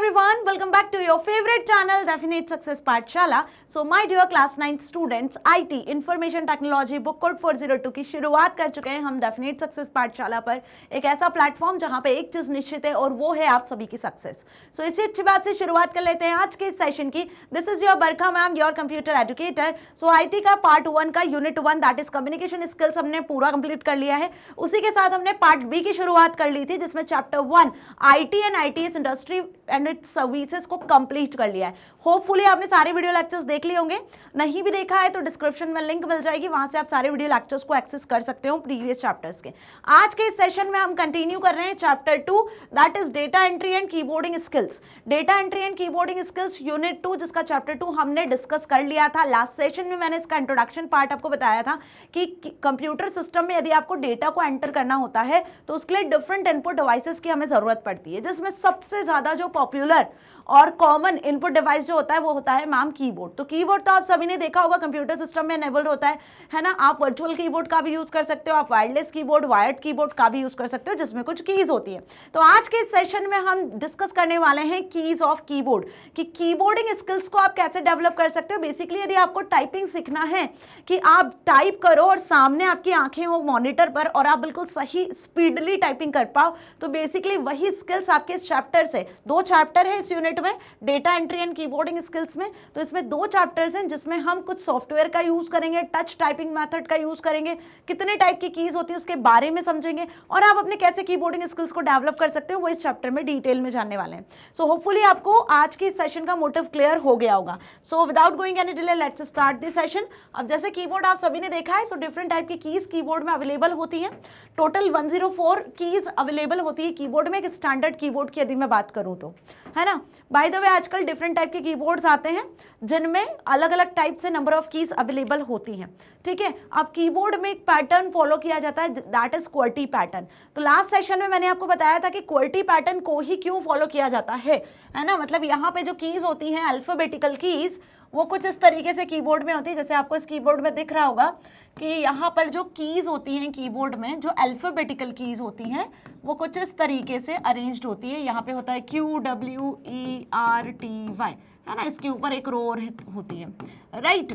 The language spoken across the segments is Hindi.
everyone, welcome back to your favorite channel Definite Success पाठशाला. So my dear class 9th students, IT Information Technology Book Code 402 की शुरुआत कर चुके हैं हम Definite Success पाठशाला पर. एक ऐसा प्लेटफॉर्म जहां पे एक चीज निश्चित है और वो है आप सभी की सक्सेस. So इसी अच्छी बात से शुरुआत कर लेते हैं आज के इस सेशन की. This is your Barkha ma'am, your computer educator. So IT का पार्ट 1 का unit 1 that is communication skills हमने पूरा कंप्लीट कर लिया है. उसी के साथ हमने पार्ट बी की शुरुआत कर ली थी जिसमें chapter 1 IT and IT's industry and it's services को कंप्लीट कर लिया है. होपफुली आपने सारे वीडियो लेक्चर्स देख लिए होंगे. नहीं भी देखा है तो डिस्क्रिप्शन में लिंक मिल जाएगी, वहां से आप सारे वीडियो लेक्चर्स को एक्सेस कर सकते हो प्रीवियस चैप्टर्स के. आज के इस सेशन में हम कंटिन्यू कर रहे हैं chapter 2 that is data entry and keyboarding skills. Data entry and keyboarding skills unit 2 जिसका चैप्टर 2 हमने डिस्कस कर लिया था. लास्ट सेशन में मैंने इसका इंट्रोडक्शन पार्ट आपको बताया था कि कंप्यूटर सिस्टम में यदि आपको डेटा को एंटर करना होता है तो उसके लिए डिफरेंट इनपुट डिवाइसेस की हमें जरूरत पड़ती है, जिसमें सबसे ज्यादा जो पॉपुलर और कॉमन इनपुट डिवाइस जो होता है वो होता है मैम कीबोर्ड. तो कीबोर्ड तो आप सभी ने देखा होगा कंप्यूटर सिस्टम में एनेबल्ड होता है ना. आप वर्चुअल कीबोर्ड का भी यूज कर सकते हो, आप वायरलेस कीबोर्ड, वायर्ड कीबोर्ड का भी यूज कर सकते हो जिसमें कुछ कीज होती है. तो आज के इस सेशन में हम डिस्कस करने वाले हैं कीज ऑफ कीबोर्ड, कि कीबोर्डिंग स्किल्स को आप कैसे डेवलप कर सकते हो. बेसिकली यदि आपको टाइपिंग सीखना है कि आप टाइप करो और सामने आपकी आंखें हो मॉनिटर पर और आप बिल्कुल सही स्पीडली टाइपिंग कर पाओ, तो बेसिकली वही स्किल्स आपके इस चैप्टर से, 2 चैप्टर है इस यूनिट में data entry and keyboarding skills में. तो इसमें 2 चैप्टर्स हैं जिसमें हम कुछ सॉफ्टवेयर का यूज करेंगे, टच टाइपिंग मेथड का यूज करेंगे, कितने टाइप की कीज होती है उसके बारे में समझेंगे और आप अपने कैसे कीबोर्डिंग स्किल्स को डेवलप कर सकते हो वो इस चैप्टर में डिटेल में जानने वाले हैं. सो होपफुली आपको आज की सेशन का मोटिव क्लियर हो गया होगा. So without going any delay let's start this session. अब जैसे कीबोर्ड आप सभी ने देखा है, सो डिफरेंट टाइप की कीज कीबोर्ड में अवेलेबल होती है. टोटल 104 कीज अवेलेबल होती है कीबोर्ड में. एक स्टैंडर्ड कीबोर्ड की यदि मैं बात करूं तो, है ना. बाय द वे आजकल डिफरेंट टाइप के कीबोर्ड्स आते हैं जिनमें अलग अलग टाइप से नंबर ऑफ कीज अवेलेबल होती हैं. ठीक है, अब कीबोर्ड में एक पैटर्न फॉलो किया जाता है दैट इज क्वर्टी पैटर्न. तो लास्ट सेशन में मैंने आपको बताया था कि क्वर्टी पैटर्न को ही क्यों फॉलो किया जाता है ना. मतलब यहाँ पे जो कीज होती हैं अल्फाबेटिकल कीज वो कुछ इस तरीके से कीबोर्ड में होती है. जैसे आपको इस कीबोर्ड में दिख रहा होगा कि यहाँ पर जो कीज होती हैं कीबोर्ड में, जो अल्फाबेटिकल कीज होती हैं वो कुछ इस तरीके से अरेंज्ड होती है. यहाँ पे होता है QWERTY, है ना. इसके ऊपर एक रो होती है, राइट.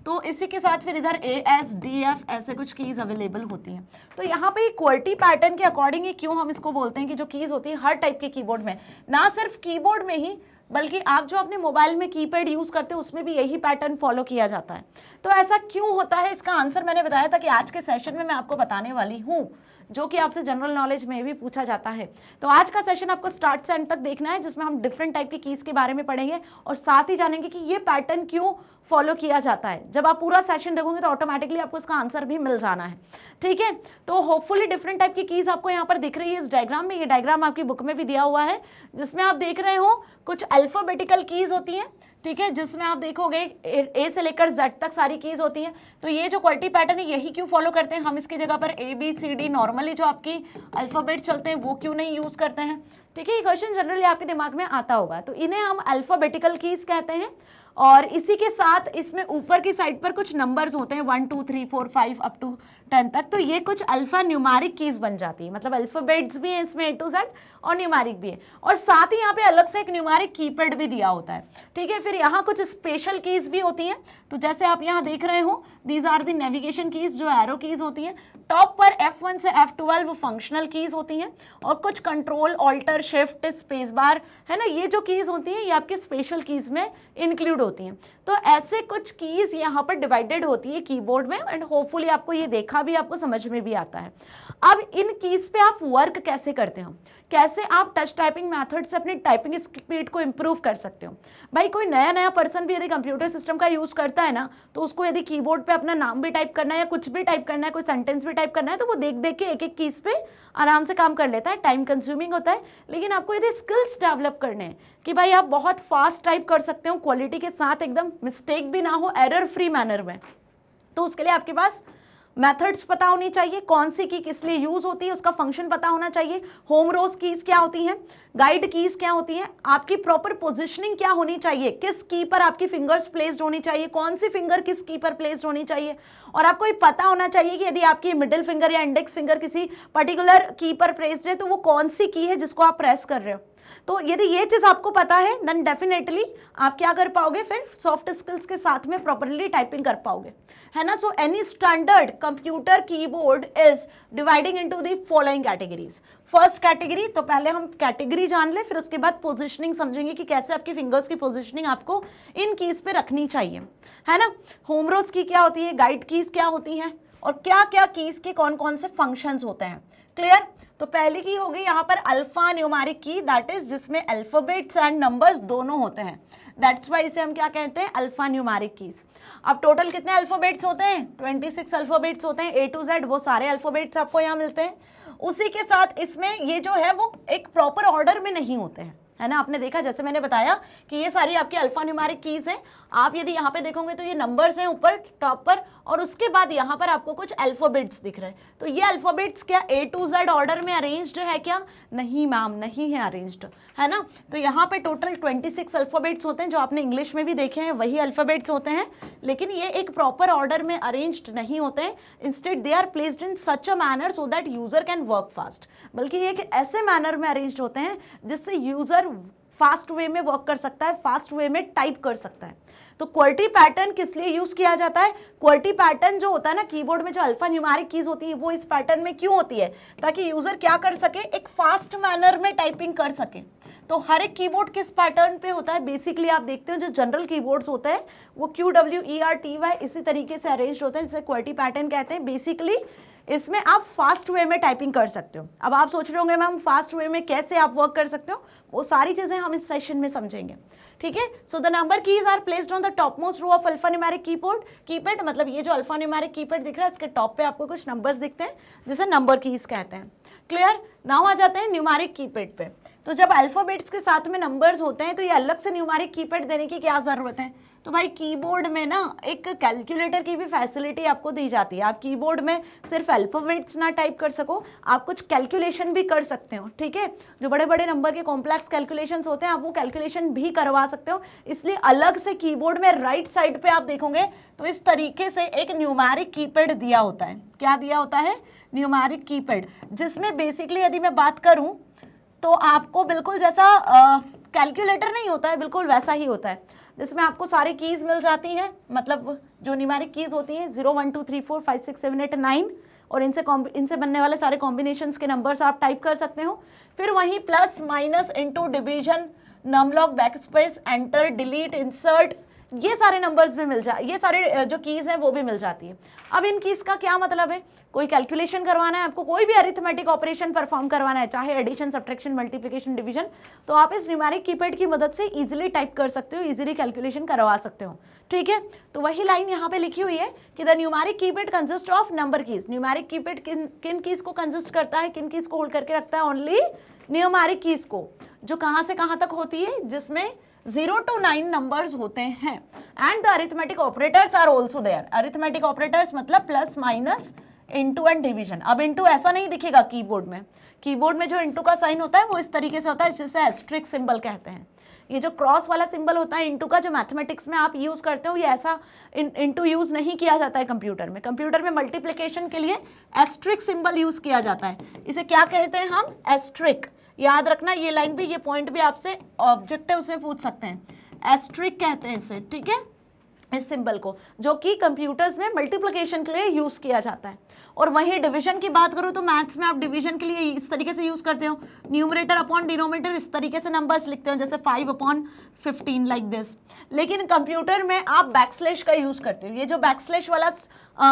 तो इसी के साथ फिर इधर ASDF ऐसे कुछ कीज अवेलेबल होती हैं. तो यहाँ पे क्वर्टी पैटर्न के अकॉर्डिंग ही क्यों हम इसको बोलते हैं कि जो कीज होती है हर टाइप के कीबोर्ड में, ना सिर्फ कीबोर्ड में ही बल्कि आप जो अपने मोबाइल में कीपैड यूज करते हो उसमें भी यही पैटर्न फॉलो किया जाता है. तो ऐसा क्यों होता है इसका आंसर मैंने बताया था कि आज के सेशन में मैं आपको बताने वाली हूँ, जो कि आपसे जनरल नॉलेज में भी पूछा जाता है. तो आज का सेशन आपको स्टार्ट से एंड तक देखना है जिसमें हम डिफरेंट टाइप की कीज के बारे में पढ़ेंगे और साथ ही जानेंगे कि ये पैटर्न क्यों फॉलो किया जाता है. जब आप पूरा सेशन देखोगे तो ऑटोमेटिकली आपको इसका आंसर भी मिल जाना है. ठीक है, तो होपफुली डिफरेंट टाइप की कीज आपको यहाँ पर दिख रही है इस डायग्राम में. ये डायग्राम आपकी बुक में भी दिया हुआ है जिसमें आप देख रहे हो कुछ अल्फाबेटिकल कीज होती हैं. ठीक है, जिसमें आप देखोगे ए से लेकर Z तक सारी कीज होती हैं. तो ये जो क्वर्टी पैटर्न है यही क्यों फॉलो करते हैं हम. इसकी जगह पर ABCD नॉर्मली जो आपकी अल्फाबेट चलते हैं वो क्यों नहीं यूज करते हैं. ठीक है, ये क्वेश्चन जनरली आपके दिमाग में आता होगा. तो इन्हें हम अल्फाबेटिकल कीज कहते हैं और इसी के साथ इसमें ऊपर की साइड पर कुछ नंबर्स होते हैं 1 2 3 4 5 अप टू 10 तक. तो ये कुछ अल्फा न्यूमेरिक कीज बन जाती है. मतलब अल्फाबेट्स भी हैं इसमें A to Z और न्यूमेरिक भी है और साथ ही यहाँ पे अलग से एक न्यूमेरिक कीपैड भी दिया होता है. ठीक है, फिर यहाँ कुछ स्पेशल कीज भी होती हैं. तो जैसे आप यहाँ देख रहे हो these are the navigation keys जो एरो कीज होती हैं. टॉप पर F1 से F12 वो फंक्शनल कीज होती हैं और कुछ control alter shift space bar, है ना, ये जो कीज होती हैं ये आपके स्पेशल कीज में इंक्लूड होती हैं. तो ऐसे कुछ कीज यहाँ पर डिवाइडेड होती है कीबोर्ड में एंड होपफुली आपको ये देखा भी, आपको समझ में भी आता है. अब इन कीज पे आप वर्क कैसे करते हो, कैसे आप टच टाइपिंग मेथड से अपनी टाइपिंग स्पीड को इंप्रूव कर सकते हो. भाई कोई नया पर्सन भी यदि कंप्यूटर सिस्टम का यूज करता है ना, तो उसको यदि कीबोर्ड पे अपना नाम भी टाइप करना है या कुछ भी टाइप करना है, कोई सेंटेंस भी टाइप करना है, तो वो देख देख के एक एक कीज पे आराम से काम कर लेता है. टाइम कंज्यूमिंग होता है, लेकिन आपको यदि स्किल्स डेवलप करने हैं कि भाई आप बहुत फास्ट टाइप कर सकते हो क्वालिटी के साथ, एकदम मिस्टेक भी ना हो, एरर फ्री मैनर में, तो उसके लिए आपके पास मेथड्स पता होनी चाहिए, कौन सी की किस लिए यूज होती है उसका फंक्शन पता होना चाहिए, होम रोज कीज क्या होती हैं, गाइड कीज क्या होती हैं, आपकी प्रॉपर पोजीशनिंग क्या होनी चाहिए, किस की पर आपकी फिंगर्स प्लेस्ड होनी चाहिए, कौन सी फिंगर किस की पर प्लेस्ड होनी चाहिए, और आपको ये पता होना चाहिए कि यदि आपकी मिडिल फिंगर या इंडेक्स फिंगर किसी पर्टिकुलर की पर प्लेस्ड है तो वो कौन सी की है जिसको आप प्रेस कर रहे हो. तो यदि ये चीज आपको पता है देन डेफिनेटली आप क्या कर पाओगे, फिर सॉफ्ट स्किल्स के साथ में प्रॉपरली टाइपिंग कर पाओगे, है ना। So any standard computer keyboard is dividing into the following categories. First category, तो पहले हम कैटेगरी जान ले, फिर उसके बाद पोजीशनिंग समझेंगे कि कैसे आपकी फिंगर्स की पोजीशनिंग आपको इन कीज पे रखनी चाहिए, है ना। होम रोज की क्या होती है, गाइड कीज क्या होती हैं, और क्या क्या कीज के कौन कौन से फंक्शंस होते हैं, क्लियर। तो पहली की हो गई यहाँ पर अल्फा न्यूमेरिक की, दैट इज जिसमें अल्फाबेट्स एंड नंबर्स दोनों होते हैं, दैट्स वाई इसे हम क्या कहते हैं, अल्फा न्यूमेरिक कीज। अब टोटल कितने अल्फाबेट्स होते हैं, 26 अल्फाबेट्स होते हैं, A to Z वो सारे अल्फाबेट्स आपको यहाँ मिलते हैं। उसी के साथ इसमें ये जो है वो एक प्रॉपर ऑर्डर में नहीं होते हैं, है ना। आपने देखा जैसे मैंने बताया कि ये सारी आपकी अल्फा न्यूमेरिक कीज हैं। आप यदि यहाँ पे देखोगे तो ये नंबर्स हैं ऊपर टॉप पर, और उसके बाद यहाँ पर आपको कुछ अल्फाबेट्स दिख रहे हैं। तो ये अल्फाबेट्स क्या A to Z ऑर्डर में अरेंज्ड है क्या, नहीं मैम, नहीं है अरेंज्ड, है ना। तो यहाँ पे टोटल 26 अल्फाबेट्स होते हैं, जो आपने इंग्लिश में भी देखे हैं वही अल्फाबेट्स होते हैं, लेकिन ये एक प्रॉपर ऑर्डर में अरेंज्ड नहीं होते हैं। Instead they are placed in such a manner so that user can work fast, बल्कि ये एक ऐसे मैनर में अरेंज्ड होते हैं जिससे यूजर फास्ट वे में वर्क कर सकता है, फास्ट वे में टाइप कर सकता है। तो क्वालिटी पैटर्न किस लिए यूज किया जाता है, क्वालिटी पैटर्न जो होता है ना कीबोर्ड में, जो अल्फा न्यूमेरिक कीज होती है वो इस पैटर्न में क्यों होती है, ताकि यूजर क्या कर सके, एक फास्ट मैनर में टाइपिंग कर सके। तो हर एक कीबोर्ड किस पैटर्न पे होता है, बेसिकली आप देखते हो जो जनरल कीबोर्ड्स होते हैं वो QWERTY इसी तरीके से अरेंज होते हैं, जिसे क्वालिटी पैटर्न कहते हैं। बेसिकली इसमें आप फास्ट वे में टाइपिंग कर सकते हो। अब आप सोच रहे होंगे मैम फास्ट वे में कैसे आप वर्क कर सकते हो, वो सारी चीजें हम इस सेशन में समझेंगे, ठीक है। So the number keys are placed on the top most row of alpha numeric keypad, मतलब ये जो अल्फा न्यूमेरिक कीपैड दिख रहा है इसके टॉप पे आपको कुछ नंबर्स दिखते हैं जिसे नंबर कीज कहते हैं, क्लियर। नाउ आ जाते हैं न्यूमेरिक कीपैड पे। तो जब अल्फाबेट्स के साथ में नंबर्स होते हैं तो ये अलग से न्यूमेरिक कीपैड देने की क्या जरूरत है, तो भाई कीबोर्ड में ना एक कैलकुलेटर की भी फैसिलिटी आपको दी जाती है। आप कीबोर्ड में सिर्फ अल्फाबेट्स ना टाइप कर सको, आप कुछ कैलकुलेशन भी कर सकते हो, ठीक है। जो बड़े बड़े नंबर के कॉम्प्लेक्स कैलकुलेशंस होते हैं आप वो कैलकुलेशन भी करवा सकते हो, इसलिए अलग से कीबोर्ड में राइट साइड पे आप देखोगे तो इस तरीके से एक न्यूमेरिक कीपैड दिया होता है। क्या दिया होता है, न्यूमेरिक कीपैड, जिसमें बेसिकली यदि मैं बात करूं तो आपको बिल्कुल जैसा कैलकुलेटर नहीं होता है, बिल्कुल वैसा ही होता है, जिसमें आपको सारी कीज मिल जाती हैं, मतलब जो न्यूमेरिक कीज होती हैं 0 1 2 3 4 5 6 7 8 9, और इनसे बनने वाले सारे कॉम्बिनेशंस के नंबर्स आप टाइप कर सकते हो। फिर वहीं plus minus into division, num lock, backspace, enter, delete, insert, ये सारे नंबर्स भी मिल ये सारे जो कीज हैं वो भी मिल जाती है। अब इन कीज का क्या मतलब है, कोई कैलकुलेशन करवाना है आपको, कोई भी अरिथमेटिक ऑपरेशन परफॉर्म करवाना है, चाहे एडिशन, सब्ट्रैक्शन, मल्टीप्लिकेशन, डिवीजन, तो आप इस न्यूमेरिक कीपैड की मदद से इजीली टाइप कर सकते हो, इजीली कैलकुलेशन करवा सकते हो, ठीक है। तो वही लाइन यहाँ पे लिखी हुई है कि the numeric keypad consist of number keys. Numeric keypad किन कीज को कंसिस्ट करता है, किन कीज को होल्ड करके रखता है, ओनली न्यूमेरिक कीज को, जो कहाँ से कहाँ तक होती है, जिसमें 0 to 9 नंबर्स होते हैं। And the arithmetic operators are also there. Arithmetic operators मतलब plus, minus, into and division. अब इंटू ऐसा नहीं दिखेगा कीबोर्ड में, कीबोर्ड में जो इंटू का साइन होता है वो इस तरीके से होता है, जिसे एस्ट्रिक सिंबल कहते हैं। ये जो क्रॉस वाला सिंबल होता है इंटू का, जो मैथमेटिक्स में आप यूज करते हो, ये ऐसा इंटू यूज नहीं किया जाता है कंप्यूटर में। कंप्यूटर में मल्टीप्लिकेशन के लिए एस्ट्रिक सिंबल यूज किया जाता है। इसे क्या कहते हैं हम, एस्ट्रिक। याद रखना ये लाइन भी, ये पॉइंट भी आपसे ऑब्जेक्टिव्स में पूछ सकते हैं। एस्ट्रिक कहते हैं इसे, ठीक है, इस सिंबल को, जो कि कंप्यूटर्स में मल्टीप्लिकेशन के लिए यूज किया जाता है। और वहीं डिवीजन की बात करूं तो मैथ्स में आप डिवीजन के लिए इस तरीके से यूज करते हो, न्यूमरेटर अपॉन डिनोमिनेटर, इस तरीके से नंबर्स लिखते हो, जैसे 5/15 लाइक दिस। लेकिन कंप्यूटर में आप बैकस्लैश का यूज करते हो। ये जो बैकस्लैश वाला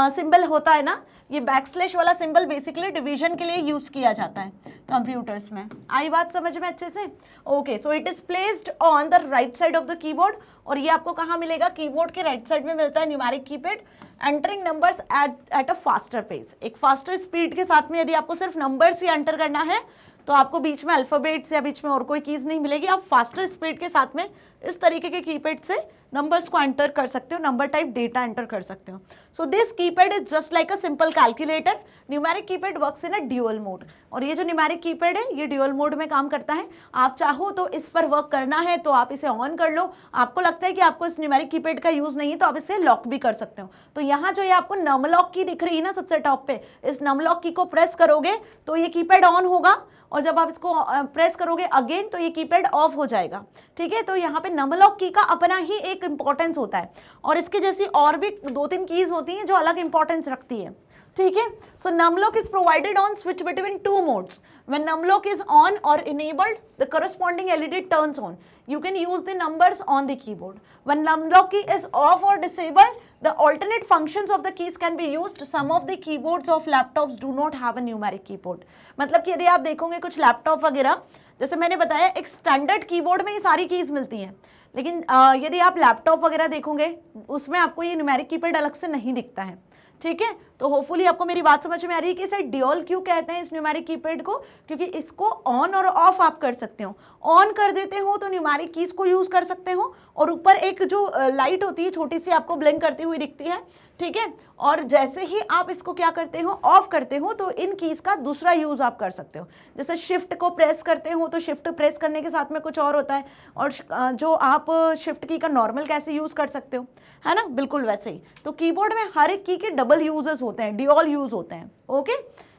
सिंबल होता है ना, ये बैकस्लैश वाला सिंबल बेसिकली डिवीजन के लिए यूज किया जाता है कंप्यूटर्स में। आई बात समझ में अच्छे से, okay. So it is placed on the right side of the keyboard, और ये आपको कहाँ मिलेगा, कीबोर्ड के राइट साइड में मिलता है numeric keypad. Entering numbers at a faster pace, एक फास्टर स्पीड के साथ में। यदि आपको सिर्फ नंबर्स ही एंटर करना है तो आपको बीच में अल्फाबेट्स या बीच में और कोई कीज नहीं मिलेगी, आप फास्टर स्पीड के साथ में इस तरीके के कीपैड से नंबर्स को एंटर कर सकते हो, नंबर टाइप डेटा एंटर कर सकते हो। So this keypad is just like a simple calculator. Numeric keypad works in a dual mode. और ये जो न्यूमेरिक कीपैड है ये ड्यूअल मोड में काम करता है. आप चाहो तो इस पर वर्क करना है तो आप इसे ऑन कर लो. आपको लगता है कि आपको इस न्यूमेरिक कीपैड का यूज नहीं है तो आप इसे लॉक भी कर सकते हो. तो यहाँ जो ये आपको नम लॉक की दिख रही है ना सबसे टॉप पे, इस नम लॉक की को प्रेस करोगे तो ये कीपैड ऑन होगा, और जब आप इसको प्रेस करोगे अगेन तो ये कीपैड ऑफ हो जाएगा. ठीक है, तो यहाँ पे नम लॉक की का अपना ही एक इंपॉर्टेंस होता है, और इसकी जैसी और भी 2-3 कीज होती हैं जो अलग इंपॉर्टेंस रखती है. ठीक है, सो num lock is provided on switch between two modes. When num lock is on or enabled, the corresponding LED turns on. You can use the numbers on the keyboard. When num lock key is off or disabled, the alternate functions of the keys can be used. Some of the keyboards of laptops do not have a numeric keyboard. मतलब कि यदि आप देखोगे कुछ लैपटॉप वगैरह, जैसे मैंने बताया एक स्टैंडर्ड कीबोर्ड में ये सारी कीज मिलती हैं, लेकिन यदि आप लैपटॉप वगैरह देखोगे उसमें आपको ये न्यूमेरिक कीपैड अलग से नहीं दिखता है. ठीक है, तो होपफुली आपको मेरी बात समझ में आ रही है कि इसे ड्यूअल क्यों कहते हैं इस न्यूमेरिक कीपैड को, क्योंकि इसको ऑन और ऑफ आप कर सकते हो. ऑन कर देते हो तो न्यूमेरिक कीज को यूज कर सकते हो, और ऊपर एक जो लाइट होती है छोटी सी आपको ब्लिंक करती हुई दिखती है. ठीक है, और जैसे ही आप इसको क्या करते हो ऑफ करते हो तो इन कीज का दूसरा यूज आप कर सकते हो. जैसे शिफ्ट को प्रेस करते हो तो शिफ्ट प्रेस करने के साथ में कुछ और होता है, और जो आप शिफ्ट की का नॉर्मल कैसे यूज कर सकते हो, है ना, बिल्कुल वैसे ही. तो कीबोर्ड में हर एक की के डबल यूजेस होते हैं, ड्यूअल यूज होते हैं. ओके,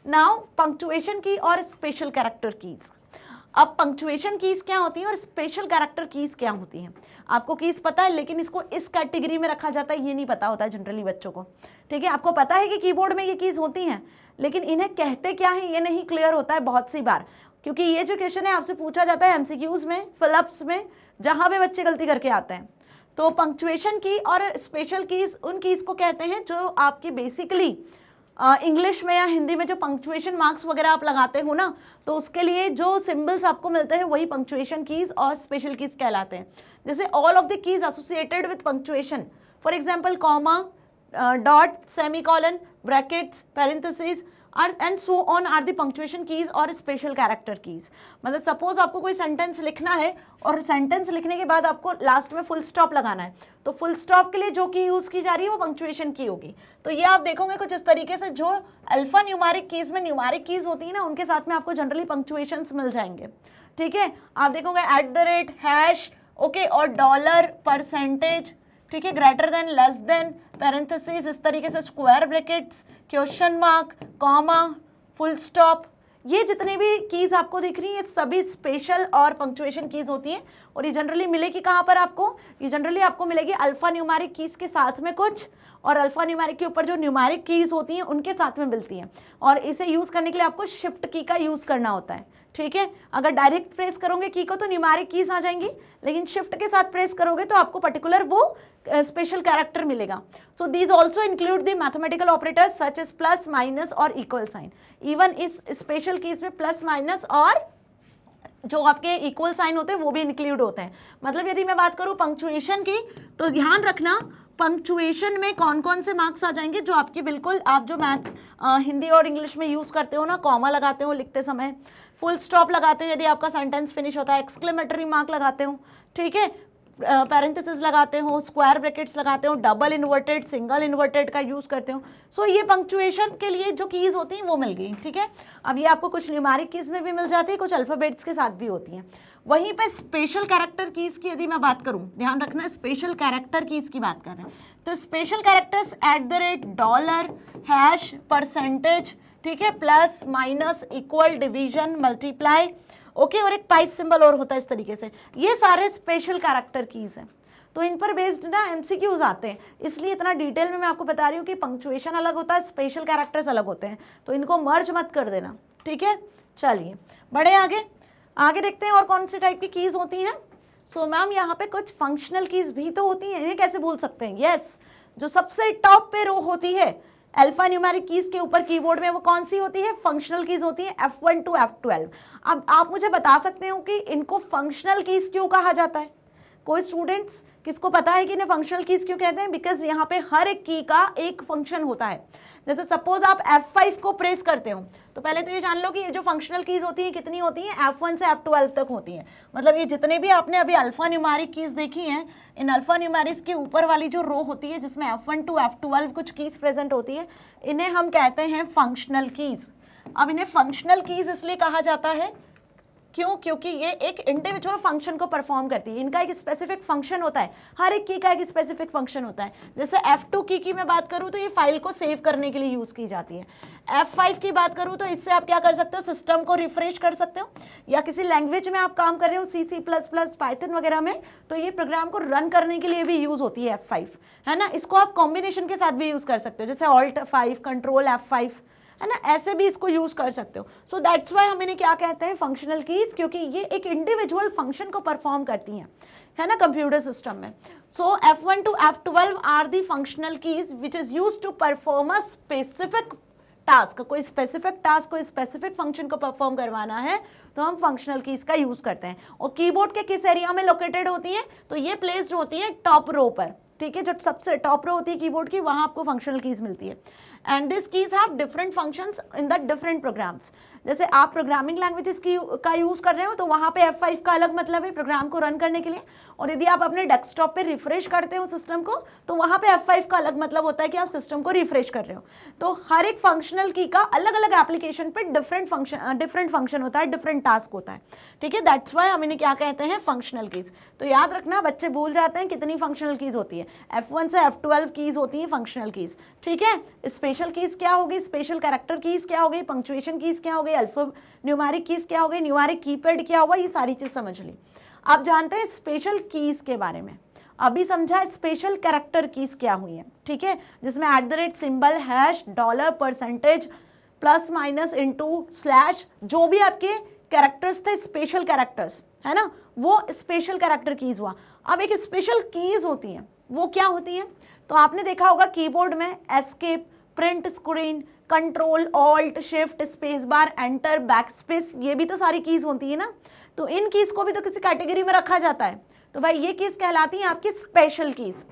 नाउ पंक्चुएशन की और स्पेशल कैरेक्टर कीज. अब पंक्चुएशन कीज क्या होती हैं और स्पेशल कैरेक्टर कीज क्या होती हैं. आपको कीज पता है, लेकिन इसको इस कैटेगरी में रखा जाता है ये नहीं पता होता है जनरली बच्चों को. ठीक है, आपको पता है कि कीबोर्ड में ये कीज होती हैं, लेकिन इन्हें कहते क्या है ये नहीं क्लियर होता है बहुत सी बार, क्योंकि ये जो क्वेश्चन है आपसे पूछा जाता है एमसीक्यूज में, फिलअप्स में, जहां पे बच्चे गलती करके आते हैं. तो पंक्चुएशन की और स्पेशल कीज उन कीज को कहते हैं जो आपकी बेसिकली इंग्लिश में या हिंदी में जो पंक्चुएशन मार्क्स वगैरह आप लगाते हो ना, तो उसके लिए जो सिंबल्स आपको मिलते हैं वही पंक्चुएशन कीज और स्पेशल कीज कहलाते हैं. जैसे all of the keys associated with punctuation, for example comma, dot, semicolon, brackets, parenthesis and so on are the punctuation keys और स्पेशल कैरेक्टर कीज. मतलब सपोज आपको कोई सेंटेंस लिखना है और सेंटेंस लिखने के बाद आपको लास्ट में फुल स्टॉप लगाना है, तो फुल स्टॉप के लिए जो की यूज की जा रही है वो पंक्चुएशन की होगी. तो ये आप देखोगे कुछ इस तरीके से, जो अल्फा न्यूमेरिक कीज में न्यूमेरिक कीज होती है ना उनके साथ में आपको जनरली पंक्चुएशंस मिल जाएंगे. ठीक है, आप देखोगे @ हैश, ओके, और डॉलर, परसेंटेज, ठीक है, greater than, less then, parenthesis, इस तरीके से square brackets, question mark, comma, full stop, ये जितने भी कीज आपको दिख रही हैं ये सभी स्पेशल और पंक्चुएशन कीज होती हैं. और ये जनरली मिलेगी कहाँ पर आपको, ये जनरली आपको मिलेगी अल्फा न्यूमेरिक कीज के साथ में कुछ, और अल्फा न्यूमेरिक के ऊपर जो न्यूमेरिक कीज होती हैं उनके साथ में मिलती हैं. और इसे यूज करने के लिए आपको शिफ्ट की का यूज करना होता है. ठीक है, अगर डायरेक्ट प्रेस करोगे की को तो न्यूमेरिक कीज आ जाएंगी, लेकिन शिफ्ट के साथ प्रेस करोगे तो आपको पर्टिकुलर वो स्पेशल कैरेक्टर मिलेगा. So these also include the mathematical operators such as plus, minus और इक्वल साइन. इवन इस स्पेशल कीज में प्लस, माइनस और जो आपके इक्वल साइन होते हैं वो भी इंक्लूड होते हैं. मतलब यदि मैं बात करूं पंक्चुएशन की, तो ध्यान रखना पंक्चुएशन में कौन कौन से मार्क्स आ जाएंगे जो आपके बिल्कुल आप जो मैथ्स हिंदी और इंग्लिश में यूज करते हो ना, कॉमा लगाते हो लिखते समय, फुल स्टॉप लगाते हो यदि आपका सेंटेंस फिनिश होता है, एक्सक्लेमेटरी मार्क लगाते हो, ठीक है, पैरेंथेसिस लगाते हो, स्क्वायर ब्रैकेट्स लगाते हो, डबल इन्वर्टेड, सिंगल इन्वर्टेड का यूज करते हो. सो ये पंक्चुएशन के लिए जो कीज होती हैं वो मिल गई. ठीक है, अब ये आपको कुछ न्यूमेरिक कीज में भी मिल जाती है, कुछ अल्फाबेट्स के साथ भी होती हैं. वहीं पे स्पेशल कैरेक्टर कीज की यदि मैं बात करूं, ध्यान रखना स्पेशल कैरेक्टर कीज की बात कर रहे हैं, तो special characters @ dollar, hash, percentage, ठीक है, plus, minus, equal, division, multiply, okay, और एक पाइप सिंबल और होता है इस तरीके से. ये सारे स्पेशल कैरेक्टर कीज हैं. तो इन पर बेस्ड ना एमसीक्यूज आते हैं, इसलिए इतना डिटेल में मैं आपको बता रही हूँ कि पंक्चुएशन अलग होता है, स्पेशल कैरेक्टर्स अलग होते हैं, तो इनको मर्ज मत कर देना. ठीक है, चलिए बढ़े आगे. आगे देखते हैं और कौन से टाइप की कीज होती हैं. सो मैम यहाँ पे कुछ फंक्शनल कीज भी तो होती हैं, इन्हें कैसे भूल सकते हैं. यस, जो सबसे टॉप पे रो होती है अल्फा न्यूमेरिक कीज के ऊपर कीबोर्ड में, वो कौन सी होती है, फंक्शनल कीज होती है, F1 to F12. अब आप मुझे बता सकते हो कि इनको फंक्शनल कीज क्यों कहा जाता है. कोई स्टूडेंट्स किसको पता है कि इन्हें फंक्शनल कीज क्यों कहते हैं? बिकॉज यहाँ पे हर एक की का एक फंक्शन होता है। जैसे सपोज आप F5 को प्रेस करते हो तो पहले तो ये जान लो कि ये जो फंक्शनल कीज होती हैं कितनी होती हैं, F1 से F12 तक होती हैं। मतलब ये जितने भी आपने अभी अल्फा न्यूमेरिक कीज देखी हैं, इन अल्फा न्यूमेरिक्स के ऊपर वाली जो रो होती है जिसमें F1 to F12 कुछ कीज प्रेजेंट होती है, इन्हें हम कहते हैं फंक्शनल कीज। अब इन्हें फंक्शनल कीज इसलिए कहा जाता है क्यों? क्योंकि ये एक इंडिविजुअल फंक्शन को परफॉर्म करती है। इनका एक स्पेसिफिक फंक्शन होता है, हर एक की का एक स्पेसिफिक फंक्शन होता है। जैसे F2 की मैं बात करूं तो ये फाइल को सेव करने के लिए यूज की जाती है। F5 की बात करूं तो इससे आप क्या कर सकते हो, सिस्टम को रिफ्रेश कर सकते हो, या किसी लैंग्वेज में आप काम कर रहे हो C++, पाइथन वगैरह में, तो ये प्रोग्राम को रन करने के लिए भी यूज होती है F5, है ना। इसको आप कॉम्बिनेशन के साथ भी यूज कर सकते हो, जैसे Alt5 कंट्रोल F5, है ना, ऐसे भी इसको यूज कर सकते हो। सो दैट्स वाई हम इन्हें क्या कहते हैं, फंक्शनल कीज, क्योंकि ये एक इंडिविजुअल फंक्शन को परफॉर्म करती हैं, है ना, कंप्यूटर सिस्टम में। So F1 to F12 are the functional keys which is use to perform a specific task. कोई स्पेसिफिक टास्क, कोई स्पेसिफिक फंक्शन को परफॉर्म करवाना है तो हम फंक्शनल कीज का यूज करते हैं। और कीबोर्ड के किस एरिया में लोकेटेड होती हैं, तो ये प्लेस्ड होती हैं टॉप रो पर, ठीक है, जो सबसे टॉप रो होती है कीबोर्ड की, वहां आपको फंक्शनल कीज मिलती है। And this keys have different functions in the different programs. जैसे आप प्रोग्रामिंग लैंग्वेजेस का यूज कर रहे हो तो वहां पे F5 का अलग मतलब है प्रोग्राम को रन करने के लिए, और यदि आप अपने डेस्कटॉप पे रिफ्रेश करते हो सिस्टम को तो वहां पे F5 का अलग मतलब होता है कि आप सिस्टम को रिफ्रेश कर रहे हो। तो हर एक फंक्शनल की का अलग अलग एप्लीकेशन पे डिफरेंट फंक्शन होता है, डिफरेंट टास्क होता है, ठीक है। दैट्स वाई हम इन्हें क्या कहते हैं, फंक्शनल कीज। तो याद रखना, बच्चे भूल जाते हैं कितनी फंक्शनल कीज होती है, F1 से F12 कीज होती है फंक्शनल कीज, ठीक है। स्पेशल कीज क्या होगी, स्पेशल कैरेक्टर कीज क्या होगी, पंक्चुएशन कीज क्या हो गई, अल्फा न्यूमेरिक कीज क्या हो गई, न्यूमेरिक कीपैड क्या हुआ, ये सारी चीज समझ ली। आप जानते हैं स्पेशल कीज के बारे में, अभी समझा स्पेशल कैरेक्टर कीज क्या हुई है, ठीक है, जिसमें @ symbol, hash, dollar, percentage, plus minus, into, slash, जो भी आपके कैरेक्टर्स थे स्पेशल कैरेक्टर्स, है ना, वो स्पेशल कैरेक्टर कीज हुआ। अब एक स्पेशल कीज होती हैं, वो क्या होती हैं, तो आपने देखा होगा कीबोर्ड में escape, print screen, control, alt, shift, space बार, एंटर, बैकस्पेस, ये भी तो सारी कीज होती है ना। तो इन कीज को भी तो किसी कैटेगरी में रखा जाता है, तो भाई ये कीज कहलाती हैं आपकी स्पेशल कीज।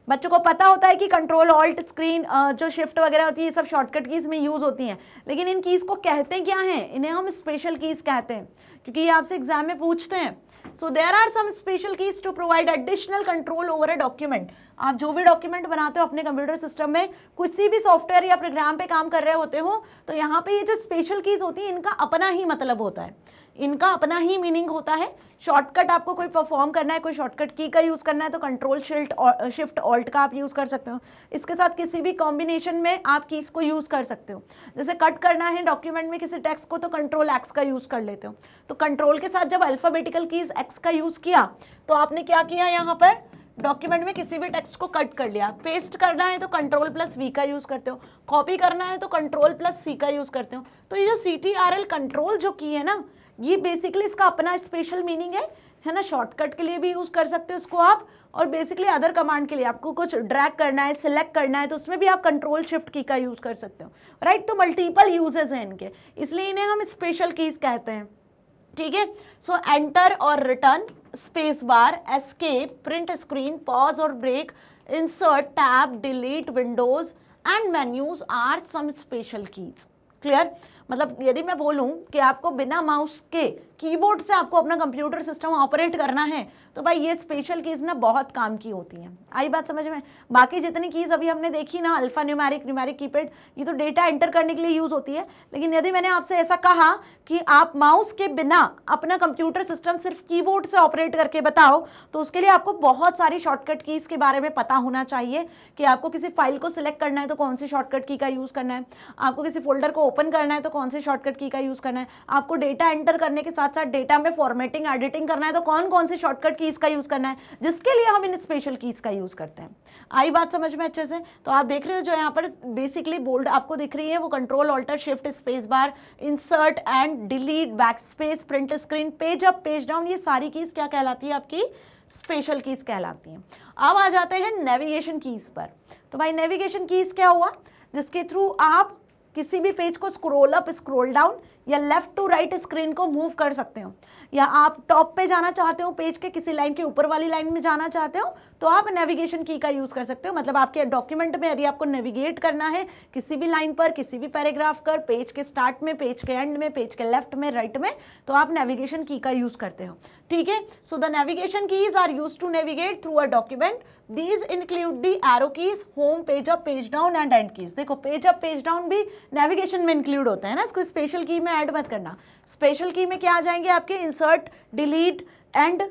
बच्चों को पता होता है कि कंट्रोल, ऑल्ट, स्क्रीन, जो शिफ्ट वगैरह होती है, ये सब शॉर्टकट कीज में यूज होती हैं, लेकिन इन कीज को कहते क्या हैं, इन्हें हम स्पेशल कीज कहते हैं, क्योंकि ये आपसे एग्जाम में पूछते हैं। So there are some special keys to provide additional control over a document। आप जो भी डॉक्यूमेंट बनाते हो अपने कंप्यूटर सिस्टम में, किसी भी सॉफ्टवेयर या प्रोग्राम पे काम कर रहे होते हो, तो यहाँ पे ये जो स्पेशल कीज होती है इनका अपना ही मतलब होता है, इनका अपना ही मीनिंग होता है। शॉर्टकट आपको कोई परफॉर्म करना है, कोई शॉर्टकट की का यूज़ करना है तो कंट्रोल, शिफ्ट, ऑल्ट का आप यूज़ कर सकते हो। इसके साथ किसी भी कॉम्बिनेशन में आप कीज को यूज़ कर सकते हो। जैसे कट करना है डॉक्यूमेंट में किसी टेक्स्ट को तो कंट्रोल X का यूज़ कर लेते हो। तो कंट्रोल के साथ जब अल्फाबेटिकल कीज X का यूज़ किया तो आपने क्या किया, यहाँ पर डॉक्यूमेंट में किसी भी टेक्स्ट को कट कर लिया। पेस्ट करना है तो कंट्रोल +V का यूज़ करते हो, कॉपी करना है तो कंट्रोल +C का यूज़ करते हो। तो ये जो CTRL कंट्रोल जो की है ना, ये बेसिकली इसका अपना स्पेशल मीनिंग है ना। शॉर्टकट के लिए भी यूज़ कर सकते हो इसको आप, और बेसिकली अदर कमांड के लिए आपको कुछ ड्रैग करना है, सिलेक्ट करना है, तो उसमें भी आप कंट्रोल शिफ्ट की का यूज़ कर सकते हो, राइट। तो मल्टीपल यूजेस हैं इनके, इसलिए इन्हें हम स्पेशल कीज कहते हैं, ठीक है। सो एंटर और return, space bar, escape, print screen, pause और break, insert, tab, delete, windows and menus are some special keys. Clear. मतलब यदि मैं बोलूं कि आपको बिना माउस के कीबोर्ड से आपको अपना कंप्यूटर सिस्टम ऑपरेट करना है तो भाई ये स्पेशल कीज ना बहुत काम की होती हैं। आई बात समझ में। बाकी जितनी कीज अभी हमने देखी ना, अल्फा न्यूमेरिक, न्यूमेरिक कीपैड, ये तो डेटा एंटर करने के लिए यूज होती है। लेकिन यदि मैंने आपसे ऐसा कहा कि आप माउस के बिना अपना कंप्यूटर सिस्टम सिर्फ कीबोर्ड से ऑपरेट करके बताओ, तो उसके लिए आपको बहुत सारी शॉर्टकट कीज के बारे में पता होना चाहिए कि आपको किसी फाइल को सिलेक्ट करना है तो कौन सी शॉर्टकट की का यूज करना है, आपको किसी फोल्डर को ओपन करना है तो कौन सी शॉर्टकट की का यूज करना है, आपको डेटा एंटर करने के साथ साथ डेटा में फॉर्मेटिंग, एडिटिंग करना है तो कौन कौन सी शॉर्टकट कीज का यूज करना है, जिसके लिए हम इन स्पेशल कीज का यूज करते हैं। आई बात समझ में अच्छे से। तो आप देख रहे हो जो यहाँ पर बेसिकली बोल्ड आपको दिख रही है वो control, alter, shift, space bar, insert and delete, backspace, print screen, page up, page down, ये सारी कीज क्या कहलाती है, आपकी स्पेशल कीज कहलाती हैं। अब आ जाते हैं नेविगेशन कीज पर। तो भाई नेविगेशन कीज क्या हुआ, जिसके थ्रू आप किसी भी पेज को स्क्रॉल अप, स्क्रॉल डाउन या लेफ्ट टू राइट स्क्रीन को मूव कर सकते हो, या आप टॉप पे जाना चाहते हो, पेज के किसी लाइन के ऊपर वाली लाइन में जाना चाहते हो तो आप नेविगेशन की का यूज कर सकते हो। मतलब आपके डॉक्यूमेंट में यदि आपको नेविगेट करना है किसी भी लाइन पर, किसी भी पैराग्राफ पर, पेज के स्टार्ट में, पेज के एंड में, पेज के लेफ्ट में, राइट में, तो आप नेविगेशन की का यूज करते हो। ठीक है, so the navigation keys are used to navigate through a document. These include the arrow keys, home, page up, page down and end keys। देखो पेज अप पेज डाउन भी नेविगेशन में इंक्लूड होता है ना, इसको स्पेशल की में ऐड मत करना। स्पेशल की में क्या आ जाएंगे आपके इंसर्ट, डिलीट, एंड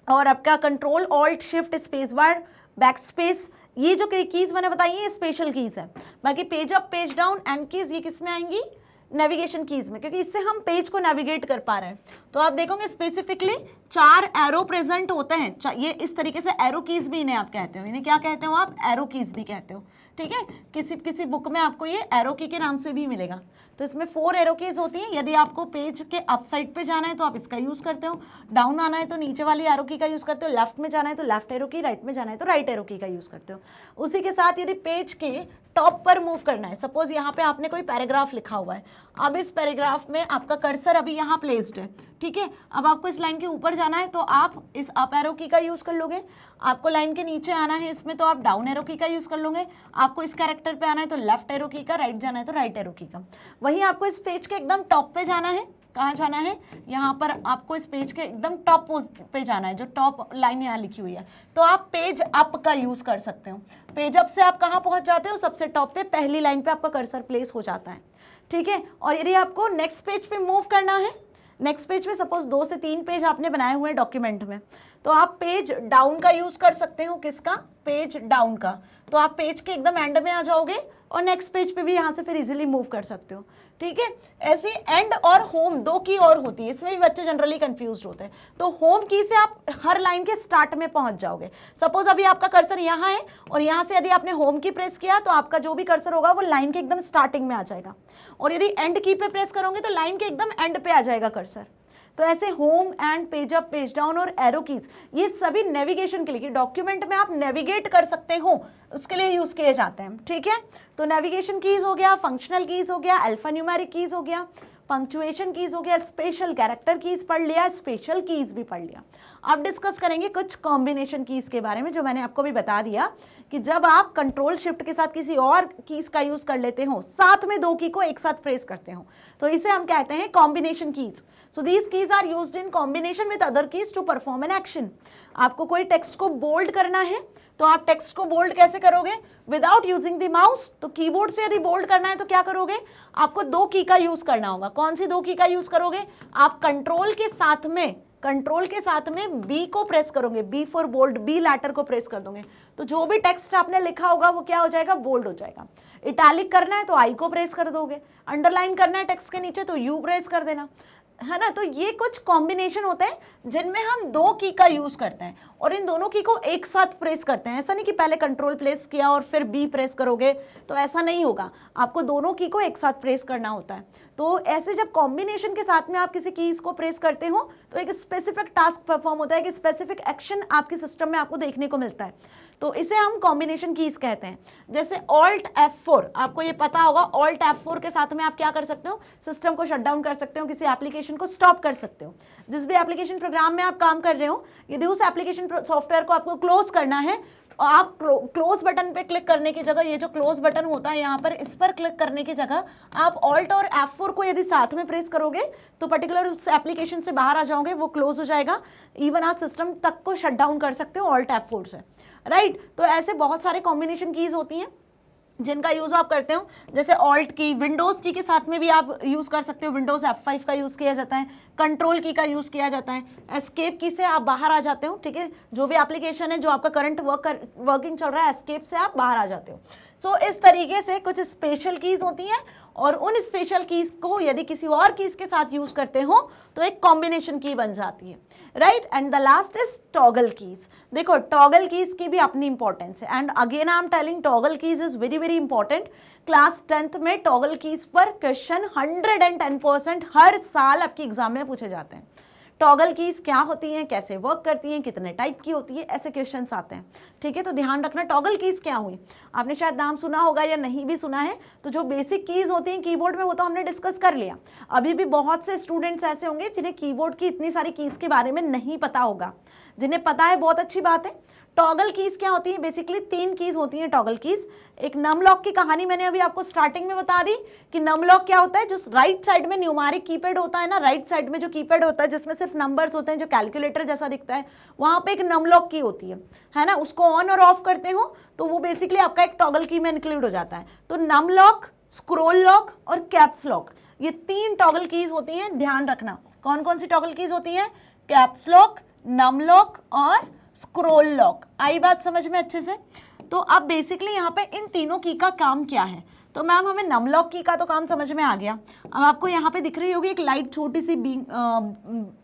और आपका कंट्रोल ऑल्ट शिफ्ट स्पेस बार, बैक स्पेस, ये जो कीज मैंने बताई है स्पेशल कीज है। बाकी page up page down and keys ये किस में आएंगी, नेविगेशन कीज में, क्योंकि इससे हम पेज को नेविगेट कर पा रहे हैं। तो आप देखोगे स्पेसिफिकली 4 एरो प्रेजेंट होते हैं, ये इस तरीके से एरो कीज भी इन्हें आप कहते हो, इन्हें क्या कहते हो आप, एरो कीज भी कहते हो। ठीक है, किसी बुक में आपको ये एरो की के नाम से भी मिलेगा। तो इसमें 4 एरो कीज होती हैं। यदि आपको पेज के अप साइड पे जाना है तो आप इसका यूज करते हो, डाउन आना है तो नीचे वाली एरो की का यूज करते हो, लेफ्ट में जाना है तो लेफ्ट एरो की, राइट में जाना है तो राइट एरो की का यूज करते हो। उसी के साथ यदि पेज के टॉप पर मूव करना है, सपोज यहाँ पे आपने कोई पैराग्राफ लिखा हुआ है, अब इस पैराग्राफ में आपका कर्सर अभी यहाँ प्लेस्ड है। ठीक है, अब आपको इस लाइन के ऊपर जाना है तो आप इस अप एरो की का यूज कर लोगे, आपको लाइन के नीचे आना है इसमें तो आप डाउन एरो की का यूज कर लोगे, आपको इस कैरेक्टर पे आना है तो लेफ्ट एरो की का, राइट जाना है तो राइट एरो की का। वहीं आपको इस पेज के एकदम टॉप पे जाना है, कहाँ जाना है, यहाँ पर आपको इस पेज के एकदम टॉप पे जाना है, जो टॉप लाइन यहाँ लिखी हुई है, तो आप पेज अप का यूज कर सकते हो। पेज अप से आप कहाँ पहुंच जाते हो, सबसे टॉप पे पहली लाइन पे आपका कर्सर प्लेस हो जाता है। ठीक है, और यदि आपको नेक्स्ट पेज पे मूव करना है, नेक्स्ट पेज पे सपोज 2 से 3 पेज आपने बनाए हुए हैं डॉक्यूमेंट में, तो आप पेज डाउन का यूज कर सकते हो। किसका, पेज डाउन का। तो आप पेज के एकदम एंड में आ जाओगे और नेक्स्ट पेज पे भी यहाँ से फिर इजीली मूव कर सकते हो। ठीक है, ऐसे एंड और होम 2 की और होती है, इसमें भी बच्चे जनरली कंफ्यूज होते हैं। तो होम की से आप हर लाइन के स्टार्ट में पहुंच जाओगे। सपोज अभी आपका कर्सर यहाँ है और यहाँ से यदि आपने होम की प्रेस किया तो आपका जो भी कर्सर होगा वो लाइन के एकदम स्टार्टिंग में आ जाएगा, और यदि एंड की पे प्रेस करोगे तो लाइन के एकदम एंड पे आ जाएगा कर्सर। तो ऐसे home and page up page down और एरो कीज ये सभी नेविगेशन के लिए, कि डॉक्यूमेंट में आप नेविगेट कर सकते हो उसके लिए यूज किए जाते हैं। ठीक है, तो नेविगेशन कीज हो गया, फंक्शनल कीज हो गया, अल्फान्यूमेरिक कीज हो गया, पंक्चुएशन कीज हो गया, स्पेशल कैरेक्टर कीज पढ़ लिया, स्पेशल कीज भी पढ़ लिया। अब डिस्कस करेंगे कुछ कॉम्बिनेशन कीज के बारे में, जो मैंने आपको भी बता दिया कि जब आप कंट्रोल शिफ्ट के साथ किसी और कीज का यूज कर लेते हो, साथ में 2 की को एक साथ प्रेस करते हो, तो इसे हम कहते हैं combination keys. So these keys are used in combination with other keys to perform an action. आपको कोई टेक्स्ट को बोल्ड करना है तो आप टेक्स्ट को बोल्ड कैसे करोगे, विदाउट यूजिंग द माउस। तो कीबोर्ड से यदि बोल्ड करना है तो क्या करोगे, आपको 2 की का यूज करना होगा। कौन सी 2 की का यूज करोगे, आप कंट्रोल के साथ में बी को प्रेस करोगे, B for bold, B letter को प्रेस कर दोगे, तो जो भी टेक्स्ट आपने लिखा होगा वो क्या हो जाएगा, बोल्ड हो जाएगा। इटैलिक करना है तो आई को प्रेस कर दोगे, अंडरलाइन करना है टेक्स्ट के नीचे तो यू प्रेस कर देना, है ना। तो ये कुछ कॉम्बिनेशन होते हैं जिनमें हम 2 की का यूज करते हैं और इन दोनों की को एक साथ प्रेस करते हैं। ऐसा नहीं कि पहले कंट्रोल प्रेस किया और फिर बी प्रेस करोगे, तो ऐसा नहीं होगा, आपको दोनों की को एक साथ प्रेस करना होता है। तो ऐसे जब कॉम्बिनेशन के साथ में आप किसी कीज को प्रेस करते हो तो एक स्पेसिफिक टास्क परफॉर्म होता है, कि स्पेसिफिक एक्शन आपके सिस्टम में आपको देखने को मिलता है, तो इसे हम कॉम्बिनेशन कीज कहते हैं। जैसे ऑल्ट F4, आपको ये पता होगा, ऑल्ट F4 के साथ में आप क्या कर सकते हो, सिस्टम को शट डाउन कर सकते हो, किसी एप्लीकेशन को स्टॉप कर सकते हो। जिस भी एप्लीकेशन प्रोग्राम में आप काम कर रहे हो, यदि उस एप्लीकेशन सॉफ्टवेयर को आपको क्लोज करना है तो आप क्लोज बटन पे क्लिक करने की जगह, ये जो क्लोज बटन होता है यहाँ पर, इस पर क्लिक करने की जगह आप ऑल्ट और F4 को यदि साथ में प्रेस करोगे तो पर्टिकुलर उस एप्लीकेशन से बाहर आ जाओगे, वो क्लोज हो जाएगा। इवन आप सिस्टम तक को शट डाउन कर सकते हो ऑल्ट F4 से, राइट। तो ऐसे बहुत सारे कॉम्बिनेशन कीज होती हैं जिनका यूज आप करते हो। जैसे ऑल्ट की, विंडोज की के साथ में भी आप यूज कर सकते हो, विंडोज F5 का यूज किया जाता है, कंट्रोल की का यूज किया जाता है, एस्केप की से आप बाहर आ जाते हो। ठीक है, जो भी एप्लीकेशन है जो आपका करंट वर्किंग चल रहा है, एस्केप से आप बाहर आ जाते हो। सो इस तरीके से कुछ स्पेशल कीज होती हैं और उन स्पेशल कीज को यदि किसी और कीज के साथ यूज करते हो तो एक कॉम्बिनेशन की बन जाती है, right. And the last is toggle keys. देखो टॉगल कीज की भी अपनी इंपॉर्टेंस है, and again I am telling toggle keys is very very important. Class 10th में टॉगल कीज पर क्वेश्चन 110% हर साल आपके एग्जाम में पूछे जाते हैं। टॉगल कीज क्या होती हैं, कैसे वर्क करती हैं, कितने टाइप की होती है, ऐसे क्वेश्चंस आते हैं। ठीक है, तो ध्यान रखना टॉगल कीज क्या हुई, आपने शायद नाम सुना होगा या नहीं भी सुना है। तो जो बेसिक कीज होती हैं कीबोर्ड में वो तो हमने डिस्कस कर लिया। अभी भी बहुत से स्टूडेंट्स ऐसे होंगे जिन्हें कीबोर्ड की इतनी सारी कीज के बारे में नहीं पता होगा, जिन्हें पता है बहुत अच्छी बात है। टॉगल कीज क्या होती है, बेसिकली 3 कीज होती हैं टॉगल कीज। एक नम लॉक की कहानी मैंने अभी आपको स्टार्टिंग में बता दी कि नम लॉक क्या होता है, जो राइट साइड में न्यूमेरिक कीपैड होता है ना, राइट साइड में जो कीपैड होता है जिसमें सिर्फ नंबर्स होते हैं, जो कैलकुलेटर जैसा दिखता है, वहां पे एक नम लॉक की होती है ना, उसको ऑन और ऑफ करते हो तो वो बेसिकली आपका एक टॉगल की में इंक्लूड हो जाता है। तो नम लॉक, स्क्रोल लॉक और कैप्स लॉक, ये 3 टॉगल कीज होती हैं। ध्यान रखना कौन कौन सी टॉगल कीज होती हैं, कैप्स लॉक, नम लॉक और स्क्रोल लॉक। आई बात समझ में अच्छे से। तो अब बेसिकली यहाँ पे इन तीनों की का काम क्या है, तो मैम हमें नम लॉक की का तो काम समझ में आ गया। अब आपको यहाँ पे दिख रही होगी एक लाइट छोटी सी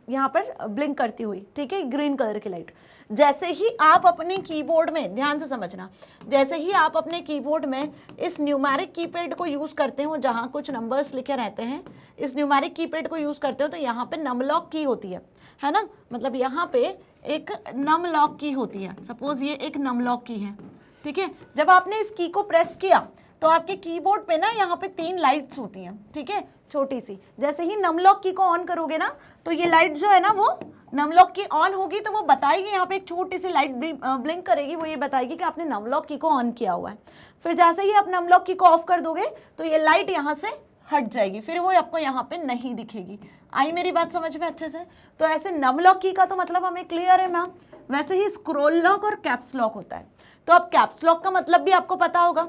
यहाँ पर ब्लिंक करती हुई, ठीक है, ग्रीन कलर की लाइट। जैसे ही आप अपने कीबोर्ड में, ध्यान से समझना, जैसे ही आप अपने कीबोर्ड में इस न्यूमेरिक कीपैड को यूज करते हो जहाँ कुछ नंबर्स लिखे रहते हैं, इस न्यूमेरिक कीपैड को यूज करते हो तो यहाँ पे नम लॉक की होती है ना, मतलब यहाँ पे एक नम लॉक की होती है। सपोज ये एक नम लॉक की है, ठीक है। जब आपने इस की को प्रेस किया तो आपके कीबोर्ड पे ना यहाँ पे 3 लाइट्स होती हैं, ठीक है, छोटी सी। जैसे ही नम लॉक की को ऑन करोगे ना तो ये लाइट जो है ना वो नम लॉक की ऑन होगी तो वो बताएगी, यहाँ पे एक छोटी सी लाइट ब्लिंक करेगी, वो ये बताएगी कि आपने नम लॉक की को ऑन किया हुआ है। फिर जैसे ही आप नम लॉक की को ऑफ कर दोगे तो ये लाइट यहाँ से हट जाएगी, फिर वो आपको यहाँ पे नहीं दिखेगी। आई मेरी बात समझ में अच्छे से। तो ऐसे नम लॉक की का तो मतलब हमें क्लियर है मैम। वैसे ही स्क्रोल लॉक और कैप्स लॉक होता है। तो अब कैप्स लॉक का मतलब भी आपको पता होगा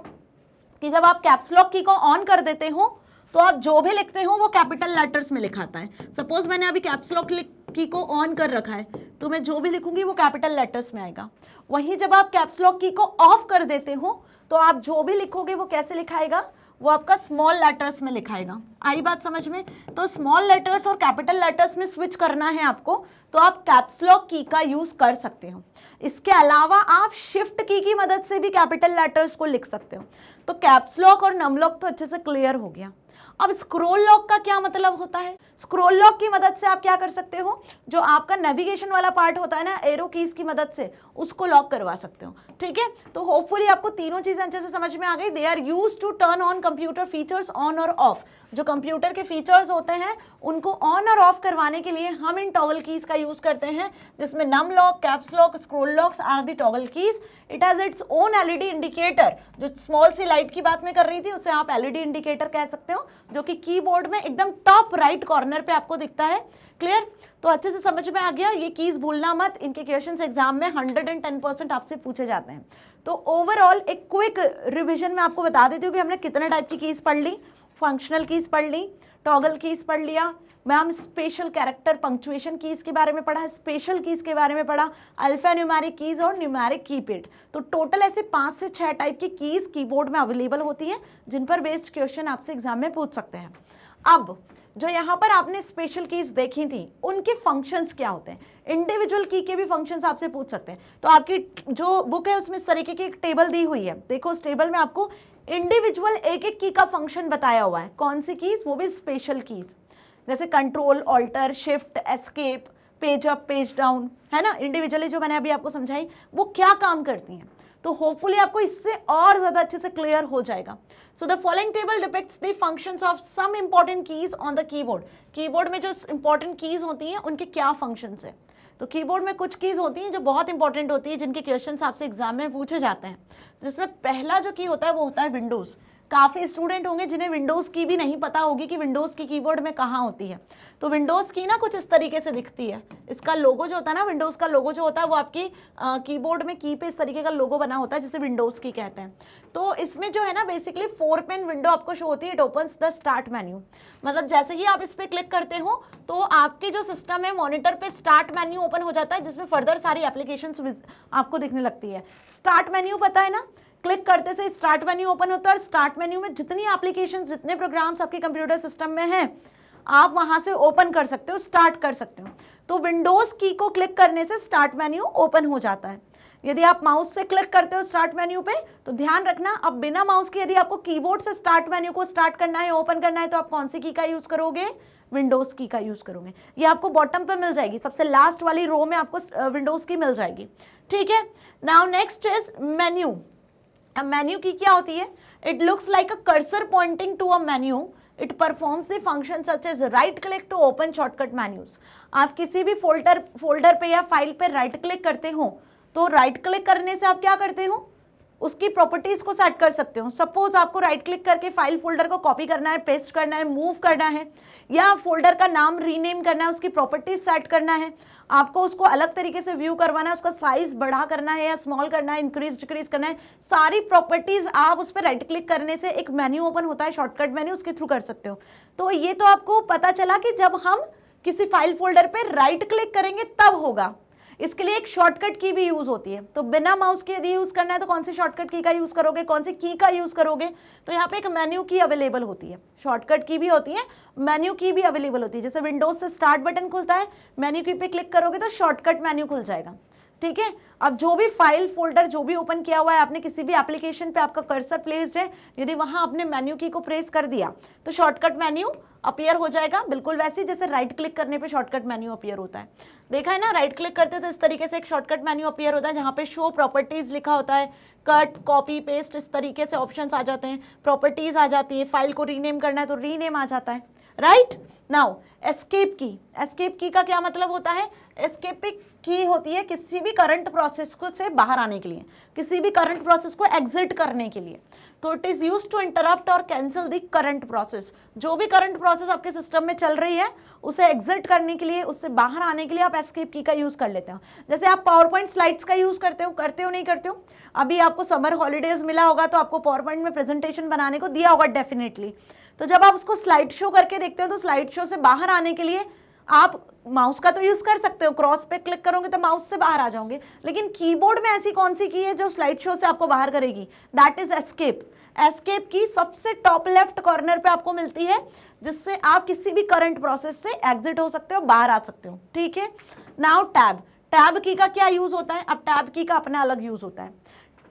कि जब आप कैप्स लॉक की को ऑन कर देते हो तो आप जो भी लिखते हो वो कैपिटल लेटर्स में लिखाता है। सपोज मैंने अभी कैप्स लॉक की को ऑन कर रखा है तो मैं जो भी लिखूंगी वो कैपिटल लेटर्स में आएगा। वहीं जब आप कैप्स लॉक की को ऑफ कर देते हो तो आप जो भी लिखोगे वो कैसे लिखाएगा, वो आपका स्मॉल लेटर्स में लिखाएगा। आई बात समझ में। तो स्मॉल लेटर्स और कैपिटल लेटर्स में स्विच करना है आपको तो आप कैप्स लॉक की का यूज कर सकते हो। इसके अलावा आप शिफ्ट की मदद से भी कैपिटल लेटर्स को लिख सकते हो। तो कैप्स लॉक और नम लॉक तो अच्छे से क्लियर हो गया। अब स्क्रोल लॉक का क्या मतलब होता है, स्क्रोल लॉक की मदद से आप क्या कर सकते हो, जो आपका नेविगेशन वाला पार्ट होता है ना एरो कीज की मदद से, उसको लॉक करवा सकते हो। ठीक है, तो होपफुली आपको तीनों चीजें अच्छे से समझ में आ गई। They are used to turn on computer features on और ऑफ। जो कंप्यूटर के फीचर्स होते हैं उनको ऑन और ऑफ करवाने के लिए हम इन टॉगल कीज का यूज करते हैं, जिसमें num lock, caps lock, scroll locks are the toggle keys. It has its own LED indicator. जो स्मॉल सी लाइट की बात मैं कर रही थी उसे आप एलईडी इंडिकेटर कह सकते हो, जो कि कीबोर्ड में एकदम टॉप राइट कॉर्नर पे आपको दिखता है। क्लियर, तो अच्छे से समझ में आ गया। ये कीज भूलना मत, इनके क्वेश्चंस एग्जाम में 110% आपसे पूछे जाते हैं। तो ओवरऑल एक क्विक रिवीजन में आपको बता देती हूँ कि हमने कितने टाइप की कीज पढ़ ली। फंक्शनल कीज पढ़ ली, टॉगल कीज पढ़ लिया ma'am, special character punctuation keys के बारे में पढ़ा, स्पेशल कीज के बारे में पढ़ा, अल्फा न्यूमेरिक कीज और न्यूमेरिक कीपैड। तो टोटल ऐसे 5 से 6 टाइप की कीज कीबोर्ड में अवेलेबल होती हैं जिन पर बेस्ड क्वेश्चन आपसे एग्जाम में पूछ सकते हैं। अब जो यहाँ पर आपने स्पेशल कीज देखी थी उनके फंक्शंस क्या होते हैं, इंडिविजुअल की के भी फंक्शंस आपसे पूछ सकते हैं। तो आपकी जो बुक है उसमें इस तरीके की एक टेबल दी हुई है, देखो उस टेबल में आपको इंडिविजुअल एक एक की का फंक्शन बताया हुआ है। कौन सी कीज, वो भी स्पेशल कीज, जैसे control, alter, shift, escape, page up, page down, है ना। इंडिविजुअली जो मैंने अभी आपको समझाई वो क्या काम करती हैं, तो होपफुली आपको इससे और ज्यादा अच्छे से क्लियर हो जाएगा। So the following table depicts the functions of some important keys on the keyboard. Keyboard में जो इंपॉर्टेंट कीज होती हैं उनके क्या फंक्शंस है। तो कीबोर्ड में कुछ कीज होती हैं जो बहुत इंपॉर्टेंट होती है, जिनके क्वेश्चंस आपसे एग्जाम में पूछे जाते हैं। जिसमें पहला जो की होता है वो होता है विंडोज। काफ़ी स्टूडेंट होंगे जिन्हें विंडोज़ की भी नहीं पता होगी कि विंडोज़ की कीबोर्ड में कहाँ होती है। तो विंडोज़ की ना कुछ इस तरीके से दिखती है। इसका लोगो जो होता है ना, विंडोज़ का लोगो जो होता है वो आपकी कीबोर्ड में की पे इस तरीके का लोगो बना होता है जिसे विंडोज़ की कहते हैं। तो इसमें जो है ना बेसिकली 4 पेन विंडो आपको शो होती है। It opens the start menu, मतलब जैसे ही आप इस पर क्लिक करते हो तो आपके जो सिस्टम है मॉनिटर पे स्टार्ट मेन्यू ओपन हो जाता है, जिसमें फर्दर सारी एप्लीकेशन आपको दिखने लगती है। स्टार्ट मेन्यू पता है ना, क्लिक करते से स्टार्ट मेन्यू ओपन होता है और स्टार्ट मेन्यू में जितनी एप्लीकेशंस, जितने प्रोग्राम्स आपके कंप्यूटर सिस्टम में हैं आप वहां से ओपन कर सकते हो, स्टार्ट कर सकते हो। तो विंडोज की को क्लिक करने से स्टार्ट मेन्यू ओपन हो जाता है। यदि आप माउस से क्लिक करते हो स्टार्ट मेन्यू पे तो ध्यान रखना, अब बिना माउस के यदि आपको कीबोर्ड से स्टार्ट मेन्यू को स्टार्ट करना है, ओपन करना है, तो आप कौन सी की का यूज करोगे? विंडोज की का यूज करोगे। ये आपको बॉटम पे मिल जाएगी, सबसे लास्ट वाली रो में आपको विंडोज की मिल जाएगी, ठीक है। Now next is menu. अब मेन्यू की क्या होती है? It looks like a cursor pointing to a menu. It performs the function such as right click to open shortcut menus. आप किसी भी फोल्डर पे या फाइल पे राइट क्लिक करते हो तो राइट क्लिक करने से आप क्या करते हो? उसकी प्रॉपर्टीज को सेट कर सकते हो। सपोज आपको राइट क्लिक करके फाइल फोल्डर को कॉपी करना है, पेस्ट करना है, मूव करना है, या फोल्डर का नाम रीनेम करना है, उसकी प्रॉपर्टीज सेट करना है, आपको उसको अलग तरीके से व्यू करवाना है, उसका साइज बड़ा करना है या स्मॉल करना है, इंक्रीज डिक्रीज करना है, सारी प्रॉपर्टीज आप उस पर राइट क्लिक करने से एक मेन्यू ओपन होता है, शॉर्टकट मेन्यू, उसके थ्रू कर सकते हो। तो ये तो आपको पता चला कि जब हम किसी फाइल फोल्डर पे राइट क्लिक करेंगे तब होगा। इसके लिए एक शॉर्टकट की भी यूज होती है। तो बिना माउस के यदि यूज करना है तो कौन सी शॉर्टकट की का यूज करोगे, कौन सी की का यूज करोगे? तो यहाँ पे एक मेन्यू की अवेलेबल होती है, शॉर्टकट की भी होती है, मेन्यू की भी अवेलेबल होती है। जैसे विंडोज से स्टार्ट बटन खुलता है, मेन्यू की पे क्लिक करोगे तो शॉर्टकट मेन्यू खुल जाएगा, ठीक है। अब जो भी फाइल फोल्डर जो भी ओपन किया हुआ है आपने, किसी भी एप्लीकेशन पे आपका कर्सर प्लेस्ड है, यदि वहां आपने मेन्यू की को प्रेस कर दिया तो शॉर्टकट मेन्यू अपीयर हो जाएगा, बिल्कुल वैसे जैसे राइट क्लिक करने पे शॉर्टकट मेन्यू अपीयर होता है। देखा है ना, राइट क्लिक करते तो इस तरीके से एक शॉर्टकट मेन्यू अपीयर होता है जहां पे शो प्रॉपर्टीज लिखा होता है, कट कॉपी पेस्ट इस तरीके से ऑप्शंस आ जाते हैं, प्रॉपर्टीज आ जाती है, फाइल को रीनेम करना है तो रीनेम आ जाता है, राइट। नाउ एस्केप की, एस्केप की का क्या मतलब होता है? एस्केप की होती है किसी भी करंट प्रोसेस को से बाहर आने के लिए, किसी भी करंट प्रोसेस को एग्जिट करने के लिए। तो it is used to interrupt और कैंसिल द करंट प्रोसेस। जो भी करंट प्रोसेस आपके सिस्टम में चल रही है उसे एग्जिट करने के लिए, उससे बाहर आने के लिए आप एस्केप की का यूज कर लेते हो। जैसे आप पावर पॉइंट स्लाइड्स का यूज करते हो नहीं करते हो? अभी आपको समर हॉलीडेज मिला होगा तो आपको पावर पॉइंट में प्रेजेंटेशन बनाने को दिया होगा डेफिनेटली। तो जब आप उसको स्लाइड शो करके देखते हो तो स्लाइड शो से बाहर आने के लिए आप माउस का तो यूज कर सकते हो, क्रॉस पे क्लिक करोगे तो माउस से बाहर आ जाओगे, लेकिन कीबोर्ड में ऐसी कौन सी की है जो स्लाइड शो से आपको बाहर करेगी? That is escape. एस्केप की सबसे टॉप लेफ्ट कॉर्नर पे आपको मिलती है, जिससे आप किसी भी करंट प्रोसेस से एग्जिट हो सकते हो, बाहर आ सकते हो, ठीक है। नाउ टैब, टैब की का क्या यूज होता है? अब टैब की का अपना अलग यूज होता है।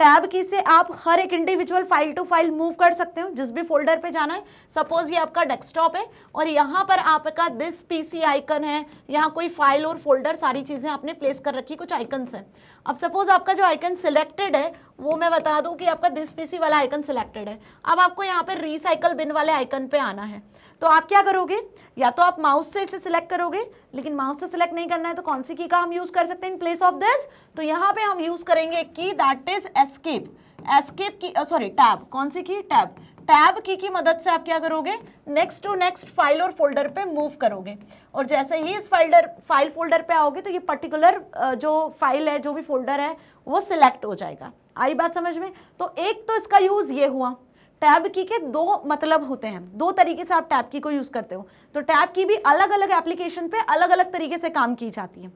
टैब की से आप हर एक individual file to file move कर सकते हो, जिस भी फोल्डर पे जाना है। सपोज ये आपका डेस्कटॉप है और यहाँ पर आपका दिस पीसी आइकन है, यहाँ कोई फाइल और फोल्डर सारी चीजें आपने प्लेस कर रखी, कुछ आइकन्स हैं। अब सपोज आपका जो आइकन सिलेक्टेड है वो मैं बता दूं कि आपका दिस पीसी वाला आइकन सिलेक्टेड है। अब आपको यहाँ पे रिसाइकल बिन वाले आइकन पे आना है, तो आप क्या करोगे? या तो आप माउस से इसे सिलेक्ट करोगे, लेकिन माउस से सिलेक्ट नहीं करना है तो कौन सी की का हम यूज कर सकते हैं इन प्लेस ऑफ दिस? तो यहाँ पे हम यूज करेंगे की, दैट इज एस्केप। एस्केप की सॉरी टैब, कौन सी की? टैब। टैब की मदद से आप क्या करोगे? नेक्स्ट टू नेक्स्ट फाइल और फोल्डर पे मूव करोगे, और जैसे ही इस फाइल फोल्डर पे आओगे तो ये पर्टिकुलर जो फाइल है, जो भी फोल्डर है वो सिलेक्ट हो जाएगा। आई बात समझ में? तो एक तो इसका यूज ये हुआ। टैब की के दो मतलब होते हैं, दो तरीके से आप टैब की को यूज करते हो। तो टैब की भी अलग अलग एप्लीकेशन पे अलग अलग तरीके से काम की जाती है।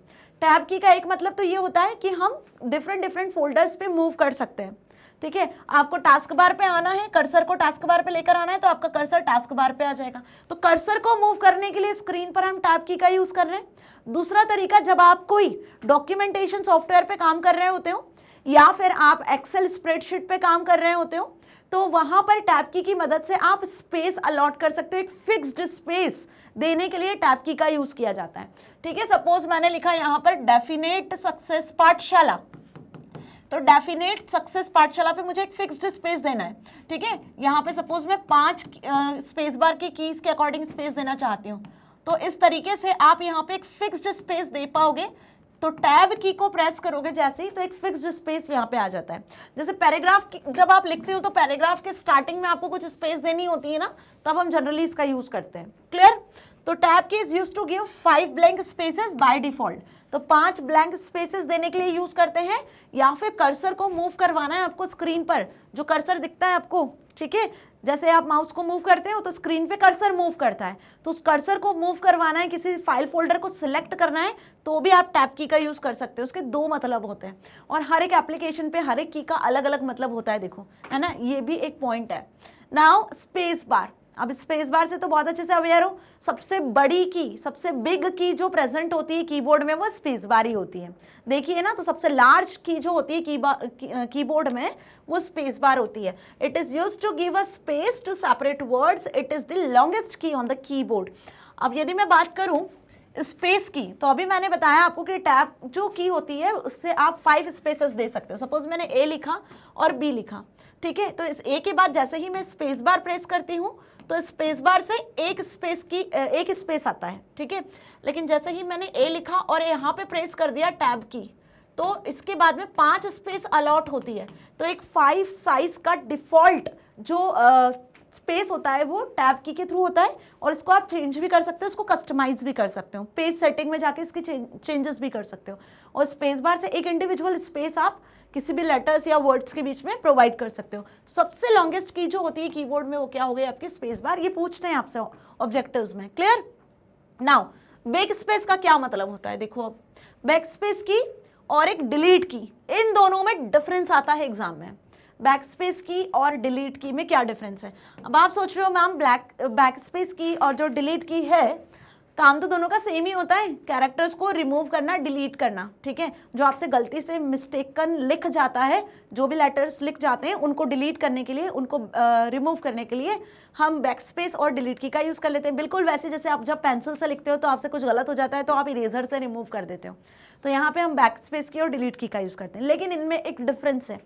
टैब की का एक मतलब तो ये होता है कि हम डिफरेंट फोल्डर्स पे मूव कर सकते हैं, ठीक है। आपको टास्क बार पे आना है, कर्सर को टास्क बार पे लेकर आना है तो आपका कर्सर टास्क बार पे आ जाएगा। तो कर्सर को मूव करने के लिए स्क्रीन पर हम टैब की का यूज कर रहे हैं। दूसरा तरीका, जब आप कोई डॉक्यूमेंटेशन सॉफ्टवेयर पे काम कर रहे होते हो या फिर आप एक्सेल स्प्रेडशीट पे काम कर रहे होते हो, तो वहां पर टैब की मदद से आप स्पेस अलॉट कर सकते हो। एक फिक्स्ड स्पेस देने के लिए टैब की का यूज किया जाता है, ठीक है। सपोज मैंने लिखा यहाँ पर डेफिनेट सक्सेस पाठशाला, तो डेफिनेट सक्सेस पाठशाला पे मुझे एक फिक्स्ड स्पेस देना है, ठीक है। यहाँ पे सपोज मैं 5 स्पेस बार की कीज के अकॉर्डिंग स्पेस देना चाहती हूँ, तो इस तरीके से आप यहाँ पे एक फिक्स्ड स्पेस दे पाओगे। तो टैब की को प्रेस करोगे जैसे ही, तो एक फिक्स्ड स्पेस यहाँ पे आ जाता है। जैसे पैराग्राफ जब आप लिखते हो तो पैराग्राफ के स्टार्टिंग में आपको कुछ स्पेस देनी होती है ना, तब हम जनरली इसका यूज करते हैं। क्लियर? तो tab key is use to give 5 blank spaces by default. तो 5 ब्लैंक स्पेसेस देने के लिए यूज करते हैं, या फिर कर्सर को मूव करवाना है आपको स्क्रीन पर, जो कर्सर दिखता है आपको, ठीक है। जैसे आप माउस को मूव करते हो तो स्क्रीन पे कर्सर मूव करता है, तो उस कर्सर को मूव करवाना है, किसी फाइल फोल्डर को सिलेक्ट करना है, तो भी आप टैब की का यूज कर सकते हो। उसके दो मतलब होते हैं और हर एक एप्लीकेशन पे हर एक की का अलग अलग मतलब होता है, देखो, है ना, ये भी एक पॉइंट है। नाउ स्पेस बार, अब स्पेस बार से तो बहुत अच्छे से अवेयर हो, सबसे बड़ी की, सबसे बिग की जो प्रेजेंट होती है कीबोर्ड में वो स्पेस बार ही होती है। देखिए ना, तो सबसे लार्ज की जो होती है कीबोर्ड में वो स्पेस बार होती है। It is used to give a space to separate words, it is the longest key on the keyboard. अब यदि मैं बात करूं स्पेस की, तो अभी मैंने बताया आपको कि टैब जो की होती है उससे आप 5 स्पेसेस दे सकते हो। सपोज मैंने ए लिखा और बी लिखा, ठीक है, तो इस ए के बाद जैसे ही मैं स्पेस बार प्रेस करती हूँ तो स्पेस बार से एक स्पेस आता है, ठीक है। लेकिन जैसे ही मैंने ए लिखा और यहाँ पे प्रेस कर दिया टैब की, तो इसके बाद में 5 स्पेस अलॉट होती है। तो एक 5 साइज का डिफॉल्ट जो स्पेस होता है वो टैब की के थ्रू होता है, और इसको आप चेंज भी कर सकते हो, इसको कस्टमाइज भी कर सकते हो, पेज सेटिंग में जाके इसकी चेंजेस भी कर सकते हो। और स्पेस बार से एक इंडिविजुअल स्पेस आप किसी भी लेटर्स या वर्ड्स के बीच में प्रोवाइड कर सकते हो। सबसे लॉन्गेस्ट की जो होती है कीबोर्ड में वो क्या हो गई आपकी स्पेस बार। ये पूछते हैं आपसे ऑब्जेक्टिव्स में, क्लियर। नाउ बैक स्पेस का क्या मतलब होता है, देखो अब बैक स्पेस की और एक डिलीट की, इन दोनों में डिफरेंस आता है एग्जाम में। बैक स्पेस की और डिलीट की में क्या डिफरेंस है। अब आप सोच रहे हो मैम बैक स्पेस की और जो डिलीट की है, काम तो दोनों का सेम ही होता है, कैरेक्टर्स को रिमूव करना, डिलीट करना, ठीक है। जो आपसे गलती से मिस्टेकन लिख जाता है, जो भी लेटर्स लिख जाते हैं उनको डिलीट करने के लिए, उनको रिमूव करने के लिए हम बैक स्पेस और डिलीट की का यूज़ कर लेते हैं। बिल्कुल वैसे जैसे आप जब पेंसिल से लिखते हो तो आपसे कुछ गलत हो जाता है तो आप इरेजर से रिमूव कर देते हो, तो यहाँ पे हम बैक स्पेस की और डिलीट की का यूज़ करते हैं। लेकिन इनमें एक डिफरेंस है।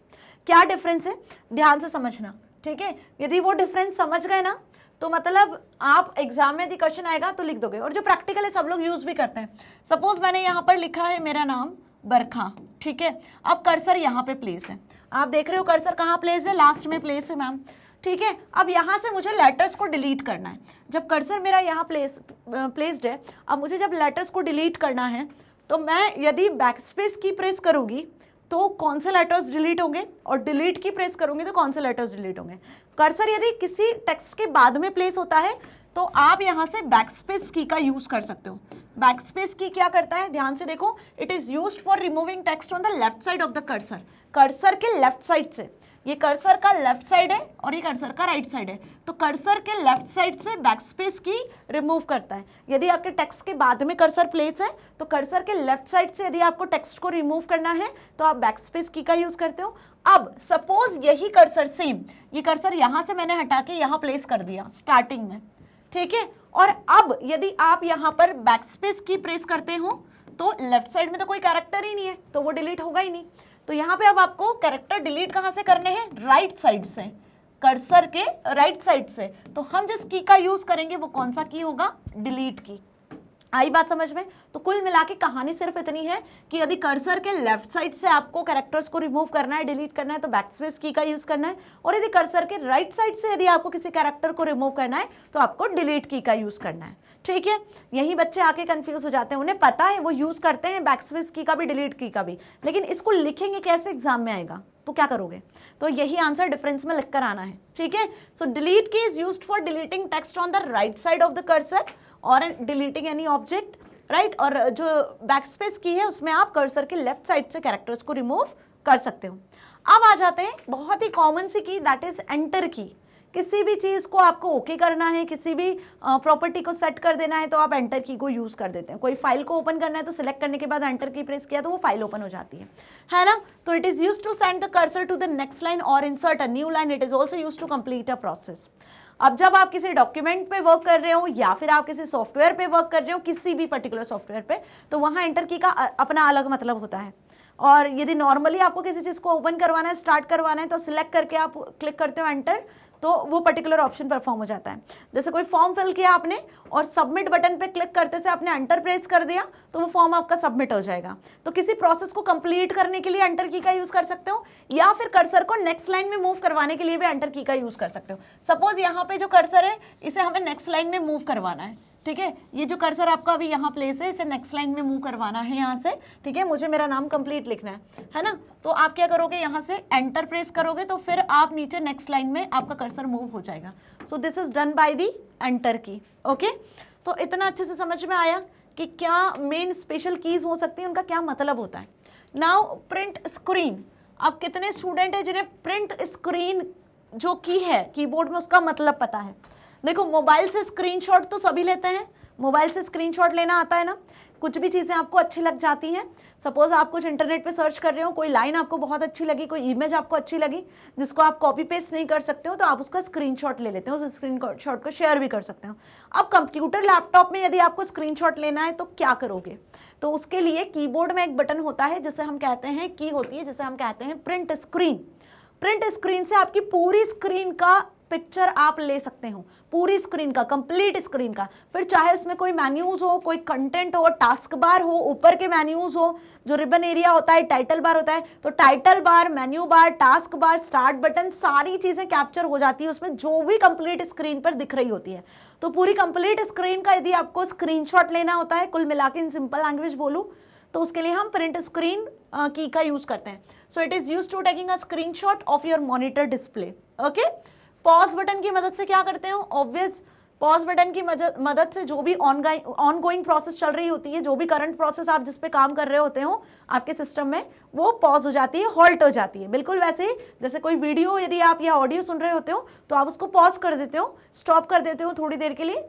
क्या डिफरेंस है, ध्यान से समझना, ठीक है। यदि वो डिफरेंस समझ गए ना तो मतलब आप एग्जाम में यदि क्वेश्चन आएगा तो लिख दोगे। और जो प्रैक्टिकल है सब लोग यूज भी करते हैं। सपोज मैंने यहाँ पर लिखा है मेरा नाम बरखा, ठीक है। अब कर्सर यहाँ पे प्लेस है, आप देख रहे हो कर्सर कहाँ प्लेस है, लास्ट में प्लेस है मैम, ठीक है। अब यहाँ से मुझे लेटर्स को डिलीट करना है। जब कर्सर मेरा यहाँ प्लेस्ड है, अब मुझे जब लेटर्स को डिलीट करना है तो मैं यदि बैकस्पेस की प्रेस करूँगी तो कौन से लेटर्स डिलीट होंगे, और डिलीट की प्रेस करूंगी तो कौन से लेटर्स डिलीट होंगे। कर्सर यदि किसी टेक्स्ट के बाद में प्लेस होता है तो आप यहां से बैकस्पेस की का यूज कर सकते हो। बैकस्पेस की क्या करता है, ध्यान से देखो, it is used for removing text on the left side of the cursor. Cursor के लेफ्ट साइड से, ये कर्सर का लेफ्ट साइड है और ये कर्सर का राइट साइड है, तो कर्सर के लेफ्ट साइड से बैकस्पेस की रिमूव करता है। यदि आपके टेक्स्ट के बाद में कर्सर प्लेस है तो कर्सर के लेफ्ट साइड से यदि आपको टेक्स्ट को रिमूव करना है तो आप बैकस्पेस की का यूज करते हो। अब सपोज यही कर्सर सेम, ये कर्सर यहां से मैंने हटा के यहां प्लेस कर दिया स्टार्टिंग में, ठीक है। और अब यदि आप यहां पर बैकस्पेस की प्रेस करते हो तो लेफ्ट साइड में तो कोई कैरेक्टर ही नहीं है तो वो डिलीट होगा ही नहीं। तो यहाँ पे अब आपको कैरेक्टर डिलीट कहाँ से करने हैं, राइट साइड से, कर्सर के राइट साइड से। तो हम जिस की का यूज करेंगे वो कौन सा की होगा, डिलीट की। आई बात समझ में। तो कुल मिला के कहानी सिर्फ इतनी है कि यदि कर्सर के लेफ्ट साइड से आपको कैरेक्टर्स को रिमूव करना है, डिलीट करना है तो बैकस्पेस की का यूज करना है, और यदि कर्सर के राइट साइड से यदि आपको किसी कैरेक्टर को रिमूव करना है तो आपको डिलीट की का यूज करना है, ठीक है। यही बच्चे आके कंफ्यूज हो जाते हैं, उन्हें पता है वो यूज करते हैं बैकस्पेस की का भी, डिलीट की का भी, लेकिन इसको लिखेंगे कैसे एग्जाम में आएगा, तो क्या करोगे, तो यही आंसर डिफरेंस में लिखकर आना है, ठीक है। सो डिलीट की is used for deleting text on the right side of the cursor और डिलीटिंग एनी ऑब्जेक्ट, राइट। और जो बैकस्पेस की है उसमें आप कर्सर के लेफ्ट साइड से कैरेक्टर्स को रिमूव कर सकते हो। अब आ जाते हैं बहुत ही कॉमन सी की, दैट इज एंटर की। किसी भी चीज़ को आपको ओके करना है, किसी भी प्रॉपर्टी को सेट कर देना है तो आप एंटर की को यूज़ कर देते हैं। कोई फाइल को ओपन करना है तो सिलेक्ट करने के बाद एंटर की प्रेस किया तो वो फाइल ओपन हो जाती है ना। तो it is use to send the cursor to the next line और insert a new line. It is also use to complete a process. अब जब आप किसी डॉक्यूमेंट पे वर्क कर रहे हो या फिर आप किसी सॉफ्टवेयर पे वर्क कर रहे हो, किसी भी पर्टिकुलर सॉफ्टवेयर पे, तो वहाँ एंटर की का अपना अलग मतलब होता है। और यदि नॉर्मली आपको किसी चीज़ को ओपन करवाना है, स्टार्ट करवाना है, तो सिलेक्ट करके आप क्लिक करते हो एंटर, तो वो पर्टिकुलर ऑप्शन परफॉर्म हो जाता है। जैसे कोई फॉर्म फिल किया आपने और सबमिट बटन पे क्लिक करते से आपने एंटर प्रेस कर दिया तो वो फॉर्म आपका सबमिट हो जाएगा। तो किसी प्रोसेस को कंप्लीट करने के लिए एंटर की का यूज कर सकते हो, या फिर कर्सर को नेक्स्ट लाइन में मूव करवाने के लिए भी एंटर की का यूज कर सकते हो। सपोज यहाँ पे जो कर्सर है इसे हमें नेक्स्ट लाइन में मूव करवाना है, ठीक है। ये जो कर्सर आपका अभी यहाँ प्लेस है, इसे नेक्स्ट लाइन में मूव करवाना है यहाँ से, ठीक है। मुझे मेरा नाम कंप्लीट लिखना है ना। तो आप क्या करोगे, यहाँ से एंटर प्रेस करोगे तो फिर आप नीचे नेक्स्ट लाइन में आपका कर्सर मूव हो जाएगा। So this is done by the enter की, ओके। तो इतना अच्छे से समझ में आया कि क्या मेन स्पेशल कीज हो सकती है, उनका क्या मतलब होता है। Now print screen. अब कितने स्टूडेंट है जिन्हें प्रिंट स्क्रीन जो की है कीबोर्ड में उसका मतलब पता है। देखो मोबाइल से स्क्रीनशॉट तो सभी लेते हैं, मोबाइल से स्क्रीनशॉट लेना आता है ना। कुछ भी चीज़ें आपको अच्छी लग जाती हैं, सपोज आप कुछ इंटरनेट पे सर्च कर रहे हो, कोई लाइन आपको बहुत अच्छी लगी, कोई इमेज आपको अच्छी लगी जिसको आप कॉपी पेस्ट नहीं कर सकते हो, तो आप उसका स्क्रीनशॉट ले लेते हो, उस स्क्रीनशॉट को शेयर भी कर सकते हो। अब कंप्यूटर लैपटॉप में यदि आपको स्क्रीनशॉट लेना है तो क्या करोगे? तो उसके लिए कीबोर्ड में एक बटन होता है जिसे हम कहते हैं, की होती है जिसे हम कहते हैं प्रिंट स्क्रीन। प्रिंट स्क्रीन से आपकी पूरी स्क्रीन का पिक्चर आप ले सकते हो, पूरी स्क्रीन का, कंप्लीट स्क्रीन का। फिर चाहे इसमें कोई मेन्यूज हो, कोई कंटेंट हो, टास्क बार हो, ऊपर के मेन्यूज हो, जो रिबन एरिया होता है, टाइटल बार होता है, तो title bar, menu bar, task bar, start button, सारी चीजें कैप्चर हो जाती है उसमें, जो भी कंप्लीट स्क्रीन पर दिख रही होती है। तो पूरी कंप्लीट स्क्रीन का यदि आपको स्क्रीनशॉट लेना होता है, कुल मिला के इन सिंपल लैंग्वेज बोलूं तो उसके लिए हम प्रिंट स्क्रीन की का यूज करते हैं। So it is use to taking a screenshot of your monitor display. Okay, pause button की मदद से क्या करते हो? ऑब्वियस, पॉज बटन की मदद से जो भी ऑनगोइंग प्रोसेस चल रही होती है, जो भी करंट प्रोसेस आप जिस पे काम कर रहे होते हो आपके सिस्टम में, वो पॉज हो जाती है, हॉल्ट हो जाती है। बिल्कुल वैसे ही जैसे कोई वीडियो यदि आप या ऑडियो सुन रहे होते हो तो आप उसको पॉज कर देते हो, स्टॉप कर देते हो थोड़ी देर के लिए।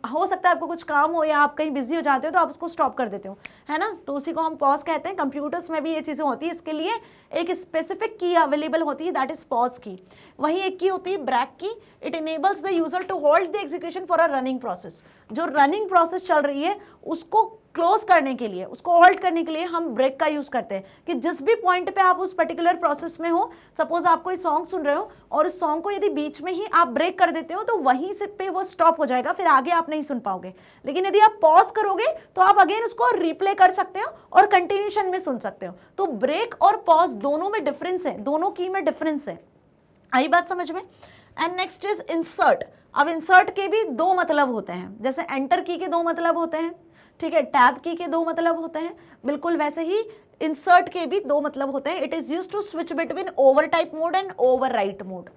हो सकता है आपको कुछ काम हो या आप कहीं बिजी हो जाते हो तो आप उसको स्टॉप कर देते हो, है ना, तो उसी को हम पॉज कहते हैं। कंप्यूटर्स में भी ये चीज़ें होती है, इसके लिए एक स्पेसिफिक की अवेलेबल होती है, दैट इज पॉज की। वहीं एक की होती है break key, it enables the user to hold the execution for a running process. जो रनिंग प्रोसेस चल रही है उसको क्लोज करने के लिए, उसको होल्ड करने के लिए हम ब्रेक का यूज करते हैं कि जिस भी पॉइंट पे आप उस पर्टिकुलर प्रोसेस में हो, सपोज आप कोई सॉन्ग सुन रहे हो और उस सॉन्ग को यदि बीच में ही आप ब्रेक कर देते हो तो वहीं से पे वो स्टॉप हो जाएगा, फिर आगे आप नहीं सुन पाओगे। लेकिन यदि आप पॉज करोगे तो आप अगेन उसको रिप्ले कर सकते हो और कंटिन्यूशन में सुन सकते हो। तो ब्रेक और पॉज दोनों में डिफरेंस है, दोनों की में डिफरेंस है। आई बात समझ में? And next is insert. अब इंसर्ट के भी दो मतलब होते हैं, जैसे एंटर की के दो मतलब होते हैं, ठीक है, टैब की के दो मतलब होते हैं, बिल्कुल वैसे ही इंसर्ट के भी दो मतलब होते हैं। It is used to switch between over type mode and overwrite mode.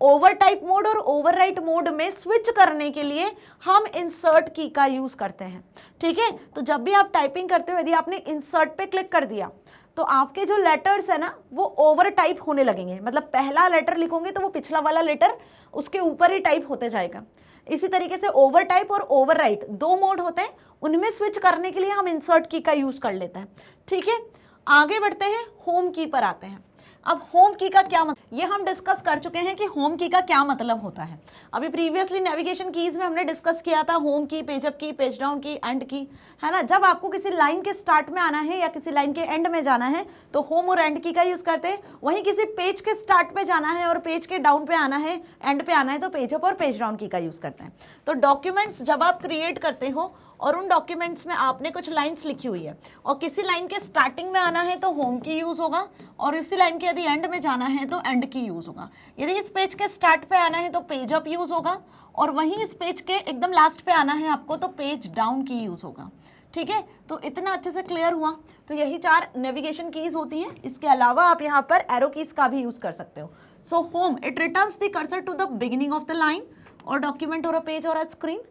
Over type mode और ओवरराइट मोड में स्विच करने के लिए हम इंसर्ट की का यूज करते हैं, ठीक है। तो जब भी आप टाइपिंग करते हो, यदि आपने इंसर्ट पे क्लिक कर दिया तो आपके जो लेटर्स है ना वो ओवर टाइप होने लगेंगे, मतलब पहला लेटर लिखोगे तो वो पिछला वाला लेटर उसके ऊपर ही टाइप होते जाएगा। इसी तरीके से ओवर टाइप और ओवरराइट दो मोड होते हैं, उनमें स्विच करने के लिए हम इंसर्ट की का यूज कर लेते हैं, ठीक है। आगे बढ़ते हैं, होम की पर आते हैं। अब होम की का क्या मतलब, ये हम डिस्कस कर चुके हैं कि होम की का क्या मतलब होता है। अभी प्रीवियसली नेविगेशन कीज में हमने डिस्कस किया था होम की, पेज अप की, पेज डाउन की, एंड की, है ना। जब आपको किसी लाइन के स्टार्ट में आना है या किसी लाइन के एंड में जाना है तो होम और एंड की का यूज करते हैं। वहीं किसी पेज के स्टार्ट पे जाना है और पेज के डाउन पे आना है, एंड पे आना है, तो पेज अप और पेज डाउन की का यूज करते हैं। तो डॉक्यूमेंट्स जब आप क्रिएट करते हो और उन डॉक्यूमेंट्स में आपने कुछ लाइंस लिखी हुई है और किसी लाइन के स्टार्टिंग में आना है तो होम की यूज होगा, और इसी लाइन के यदि एंड में जाना है तो एंड की यूज होगा। यदि इस पेज के स्टार्ट पे आना है तो पेज अप यूज होगा, और वहीं इस पेज के एकदम लास्ट पे आना है आपको तो पेज डाउन की यूज होगा, ठीक है। तो इतना अच्छे से क्लियर हुआ। तो यही चार नेविगेशन कीज होती हैं। इसके अलावा आप यहाँ पर एरो कीज का भी यूज कर सकते हो। So home, it returns the cursor to the beginning of the line और डॉक्यूमेंट और अ पेज और a screen,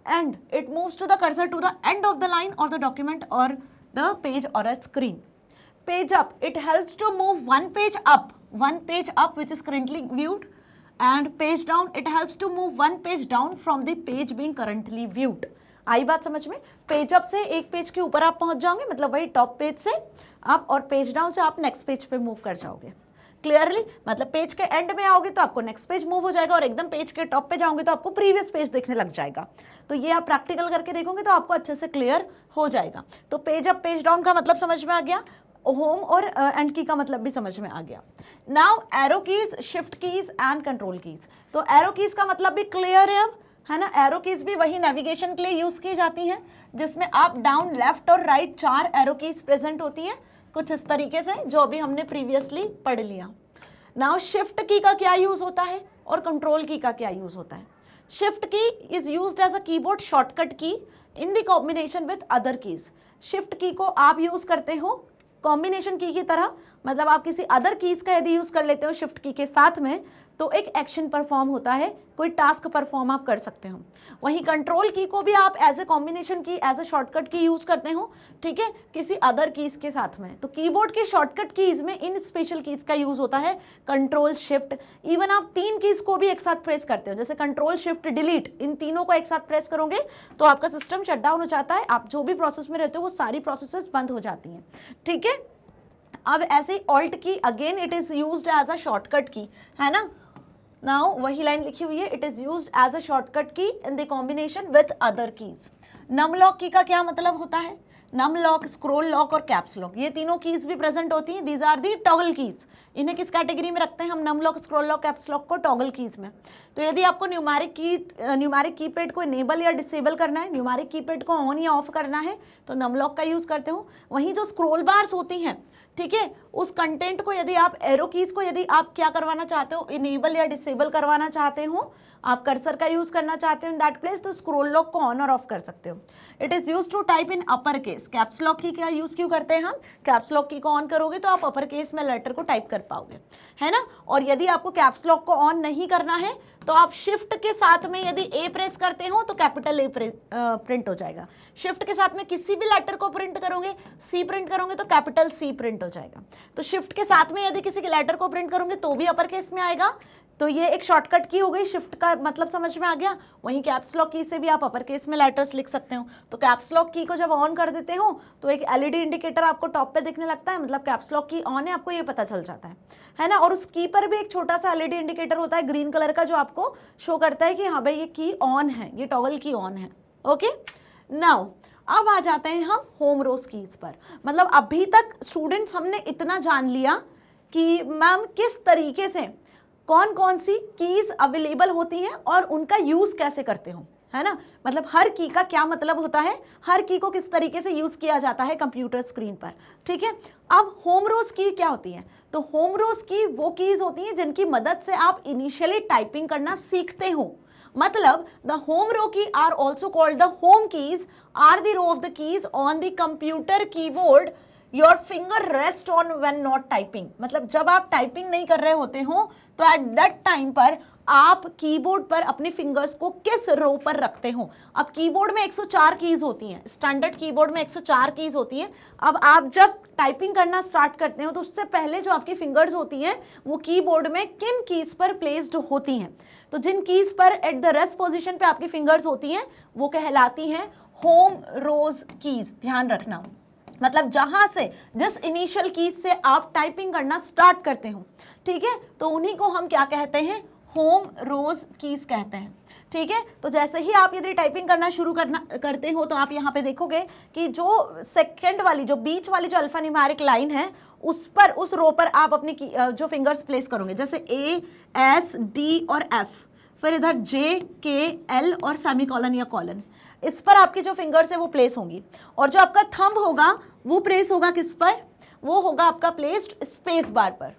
and it moves to the cursor to the end of the line or the document or the page or a screen. Page up, it helps to move one page up which is currently viewed, and page down, it helps to move one page down from the page being currently viewed. आई बात समझ में? पेज अप से एक पेज के ऊपर आप पहुंच जाओगे, मतलब वही टॉप पेज से आप, और पेज डाउन से आप नेक्स्ट पेज पे मूव कर जाओगे। क्लियरली, मतलब पेज के एंड में आओगे तो आपको नेक्स्ट पेज मूव हो जाएगा, और एकदम पेज के टॉप पे जाओगे तो आपको प्रीवियस पेज देखने लग जाएगा। तो ये आप प्रैक्टिकल करके देखोगे तो आपको अच्छे से क्लियर हो जाएगा। तो पेज अप, पेज डाउन का मतलब समझ में आ गया, होम और एंड की का मतलब भी समझ में आ गया। Now arrow keys, shift keys and control keys. तो एरो कीज का मतलब भी क्लियर है अब, है ना। एरो कीज भी वही नेविगेशन के लिए यूज की जाती हैं, जिसमें अप, डाउन, लेफ्ट और राइट चार एरो कीज प्रेजेंट होती है, कुछ इस तरीके से, जो अभी हमने प्रीवियसली पढ़ लिया। नाउ शिफ्ट की का क्या यूज होता है और कंट्रोल की का क्या यूज होता है। Shift key is used as a keyboard shortcut key in the combination with other keys. Shift key को आप यूज करते हो कॉम्बिनेशन की तरह, मतलब आप किसी अदर कीज का यदि यूज कर लेते हो शिफ्ट की के साथ में, तो एक एक्शन परफॉर्म होता है, कोई टास्क परफॉर्म आप कर सकते हो। वहीं कंट्रोल की को भी आप एज ए कॉम्बिनेशन की, एज ए शॉर्टकट की यूज करते हो, ठीक है, किसी अदर कीज के साथ में। तो कीबोर्ड के शॉर्टकट कीज में इन स्पेशल कीज का यूज होता है, कंट्रोल शिफ्ट। इवन आप 3 कीज को भी एक साथ प्रेस करते हो, जैसे कंट्रोल शिफ्ट डिलीट, इन तीनों को एक साथ प्रेस करोगे तो आपका सिस्टम शटडाउन हो जाता है, आप जो भी प्रोसेस में रहते हो वो सारी प्रोसेसेस बंद हो जाती हैं, ठीक है। अब ऐसे alt key again it is used as a shortcut key, है ना। नाउ वही लाइन लिखी हुई है, it is used as a shortcut key in the combination with other keys. Num lock key का क्या मतलब होता है? नम लॉक, स्क्रॉल लॉक और कैप्स लॉक, ये तीनों कीज भी प्रेजेंट होती हैं। These are the toggle keys. इन्हें किस कैटेगरी में रखते हैं हम? Num lock, scroll lock, caps lock को टॉगल कीज में। तो यदि आपको न्यूमेरिक कीपैड को इनेबल या डिसेबल करना है, न्यूमेरिक कीपैड को ऑन या ऑफ करना है, तो नम लॉक का यूज करते हो। वहीं जो स्क्रॉल बार्स होती हैं, ठीक है, उस कंटेंट को यदि आप एरो कीज को यदि आप क्या करवाना चाहते हो, इनेबल या डिसेबल करवाना चाहते हो, आप कर्सर का यूज करना चाहते हो इन दैट प्लेस, तो स्क्रॉल लॉक को ऑन और ऑफ कर सकते हो। It is use to type in upper case. Caps lock की क्या यूज क्यों करते हैं हम? कैप्स लॉक की को ऑन करोगे तो आप अपर केस में लेटर को टाइप कर पाओगे, है ना। और यदि आपको कैप्स लॉक को ऑन नहीं करना है तो आप शिफ्ट के साथ में यदि ए प्रेस करते हो तो कैपिटल ए प्रिंट हो जाएगा। शिफ्ट के साथ में किसी भी लेटर को प्रिंट करोगे, सी प्रिंट करोगे तो कैपिटल सी प्रिंट हो जाएगा। तो शिफ्ट के साथ में यदि किसी के लेटर को प्रिंट करोगे तो भी अपर केस में आएगा। तो ये एक शॉर्टकट की हो गई, शिफ्ट का मतलब समझ में आ गया। वहीं कैप्स लॉक की से भी आप अपर केस में लेटर्स लिख सकते हो। तो कैप्स लॉक की को जब ऑन कर देते हो तो एक एलईडी इंडिकेटर आपको टॉप पे दिखने लगता है, मतलब कैप्स लॉक की ऑन है, आपको ये पता चल जाता है ना। और उस की पर भी एक छोटा सा एलईडी इंडिकेटर होता है ग्रीन कलर का, जो आपको शो करता है कि हाँ भाई ये की ऑन है, ये टॉगल की ऑन है। ओके, नाउ अब आ जाते हैं हम होम रोज कीज पर। मतलब अभी तक स्टूडेंट्स हमने इतना जान लिया कि मैम किस तरीके से कौन कौन सी कीज अवेलेबल होती हैं और उनका यूज कैसे करते हो, है ना। मतलब हर की का क्या मतलब होता है, हर की को किस तरीके से यूज किया जाता है कंप्यूटर स्क्रीन पर, ठीक है। अब होम रोज की क्या होती है? तो होम रोज की वो कीज होती हैं जिनकी मदद से आप इनिशियली टाइपिंग करना सीखते हो। मतलब the home row key are also called the home keys, are the row of the keys on the computer keyboard your finger rest on when not typing. मतलब जब आप टाइपिंग नहीं कर रहे होते हो तो एट दैट टाइम पर आप कीबोर्ड पर अपने फिंगर्स को किस रो पर रखते हो। अब कीबोर्ड में 104 कीज होती हैं, स्टैंडर्ड कीबोर्ड में 104 कीज होती हैं। अब आप जब टाइपिंग करना स्टार्ट करते हो तो उससे पहले जो आपकी फिंगर्स होती हैं वो कीबोर्ड में किन कीज पर प्लेस्ड होती हैं। तो जिन कीज पर एट द रेस्ट पोजीशन पे आपकी फिंगर्स होती हैं वो कहलाती हैं होम रोज कीज। ध्यान रखना, मतलब जहां से जिस इनिशियल कीज से आप टाइपिंग करना स्टार्ट करते हो, ठीक है, तो उन्हीं को हम क्या कहते हैं? होम रोज कीज कहते हैं, ठीक है। तो जैसे ही आप यदि टाइपिंग करना शुरू करते हो तो आप यहाँ पे देखोगे कि जो सेकंड वाली, जो बीच वाली जो अल्फा न्यूमेरिक लाइन है उस पर, उस रो पर आप अपनी जो फिंगर्स प्लेस करोगे, जैसे ए, एस, डी और एफ, फिर इधर जे, के, एल और सेमीकोलन या कॉलन, इस पर आपकी जो फिंगर्स है वो प्लेस होंगी। और जो आपका थंब होगा वो प्लेस होगा किस पर? वो होगा आपका प्लेस्ड स्पेस बार पर।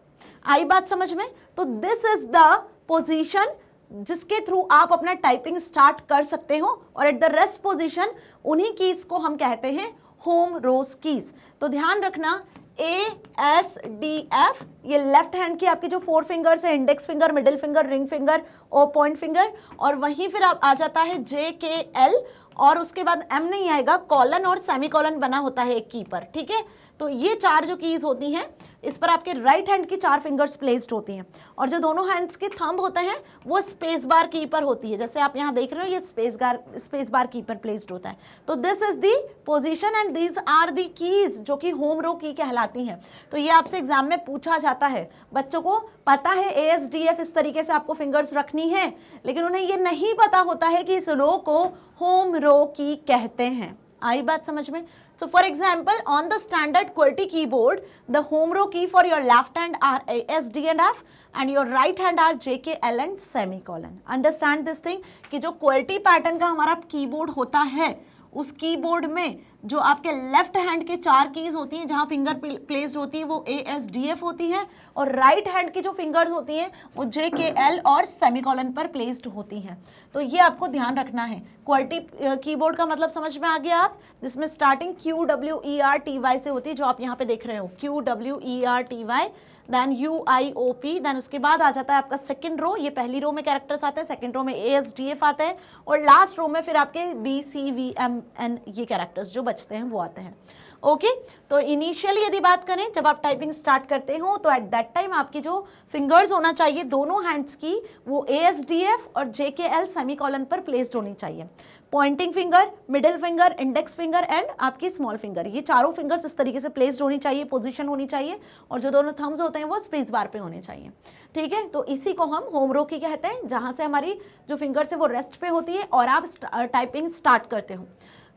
आई बात समझ में? तो दिस इज द पोजीशन जिसके थ्रू आप अपना टाइपिंग स्टार्ट कर सकते हो और एट द रेस्ट पोजीशन उन्हीं कीज को हम कहते हैं होम रोज कीज। तो ध्यान रखना, ए, एस, डी, एफ, ये लेफ्ट हैंड की आपकी जो 4 फिंगर्स है, index finger, middle finger, ring finger और पॉइंट फिंगर, और वहीं फिर आप आ जाता है जे, के, एल, और उसके बाद एम नहीं आएगा, कॉलन और सेमीकोलन बना होता है एक की पर, ठीक है। तो ये 4 जो कीज होती हैं इस पर आपके राइट हैंड की 4 फिंगर्स प्लेस्ड होती हैं, और जो दोनों हैंड्स के थंब होते हैं वो स्पेस बार की पर होती है। जैसे आप यहाँ देख रहे हो ये स्पेस बार की पर प्लेस्ड होता है। तो this is the position and these are the keys जो कि होम रो की कहलाती हैं। तो ये आपसे एग्जाम में पूछा जाता है। बच्चों को पता है ASDF इस तरीके से आपको फिंगर्स रखनी है, लेकिन उन्हें ये नहीं पता होता है कि इस रो को होम रो की कहते हैं। आई बात समझ में? So for example, on the standard QWERTY keyboard, the home row key for your left hand are A, S, D and F, and your right hand are J, K, L and semicolon. Understand this thing कि जो QWERTY पैटर्न का हमारा कीबोर्ड होता है उस कीबोर्ड में जो आपके लेफ्ट हैंड के 4 कीज होती हैं जहां फिंगर प्लेस्ड होती है वो ASDF होती है, और राइट हैंड की जो फिंगर्स होती हैं वो JKL और सेमीकोलन पर प्लेस्ड होती हैं। तो ये आपको ध्यान रखना है। क्वालिटी कीबोर्ड का मतलब समझ में आ गया आप, जिसमें स्टार्टिंग QWERTY से होती है, जो आप यहाँ पे देख रहे हो QWERTY, देन UIOP, देन उसके बाद आ जाता है आपका सेकंड रो, ये पहली रो में कैरेक्टर्स आते हैं, सेकंड रो में ASDF आता है, और लास्ट रो में फिर आपके BCVMN ये कैरेक्टर्स जो बचते हैं वो आते हैं। ओके तो इनिशियली यदि बात करें जब आप टाइपिंग स्टार्ट करते हो तो एट दैट टाइम आपकी जो फिंगर्स होना चाहिए दोनों हैंड्स की वो ASDF और JKL सेमीकोलन पर प्लेस्ड होनी चाहिए। Pointing finger, middle finger, index finger and आपकी स्मॉल फिंगर, ये चारों फिंगर्स इस तरीके से प्लेस्ड होनी चाहिए, पोजीशन होनी चाहिए, और जो दोनों थम्स होते हैं वो स्पेस बार पे होने चाहिए। ठीक है, तो इसी को हम होम रो की कहते हैं, जहां से हमारी जो फिंगर्स है वो रेस्ट पे होती है और आप टाइपिंग स्टार्ट करते हो।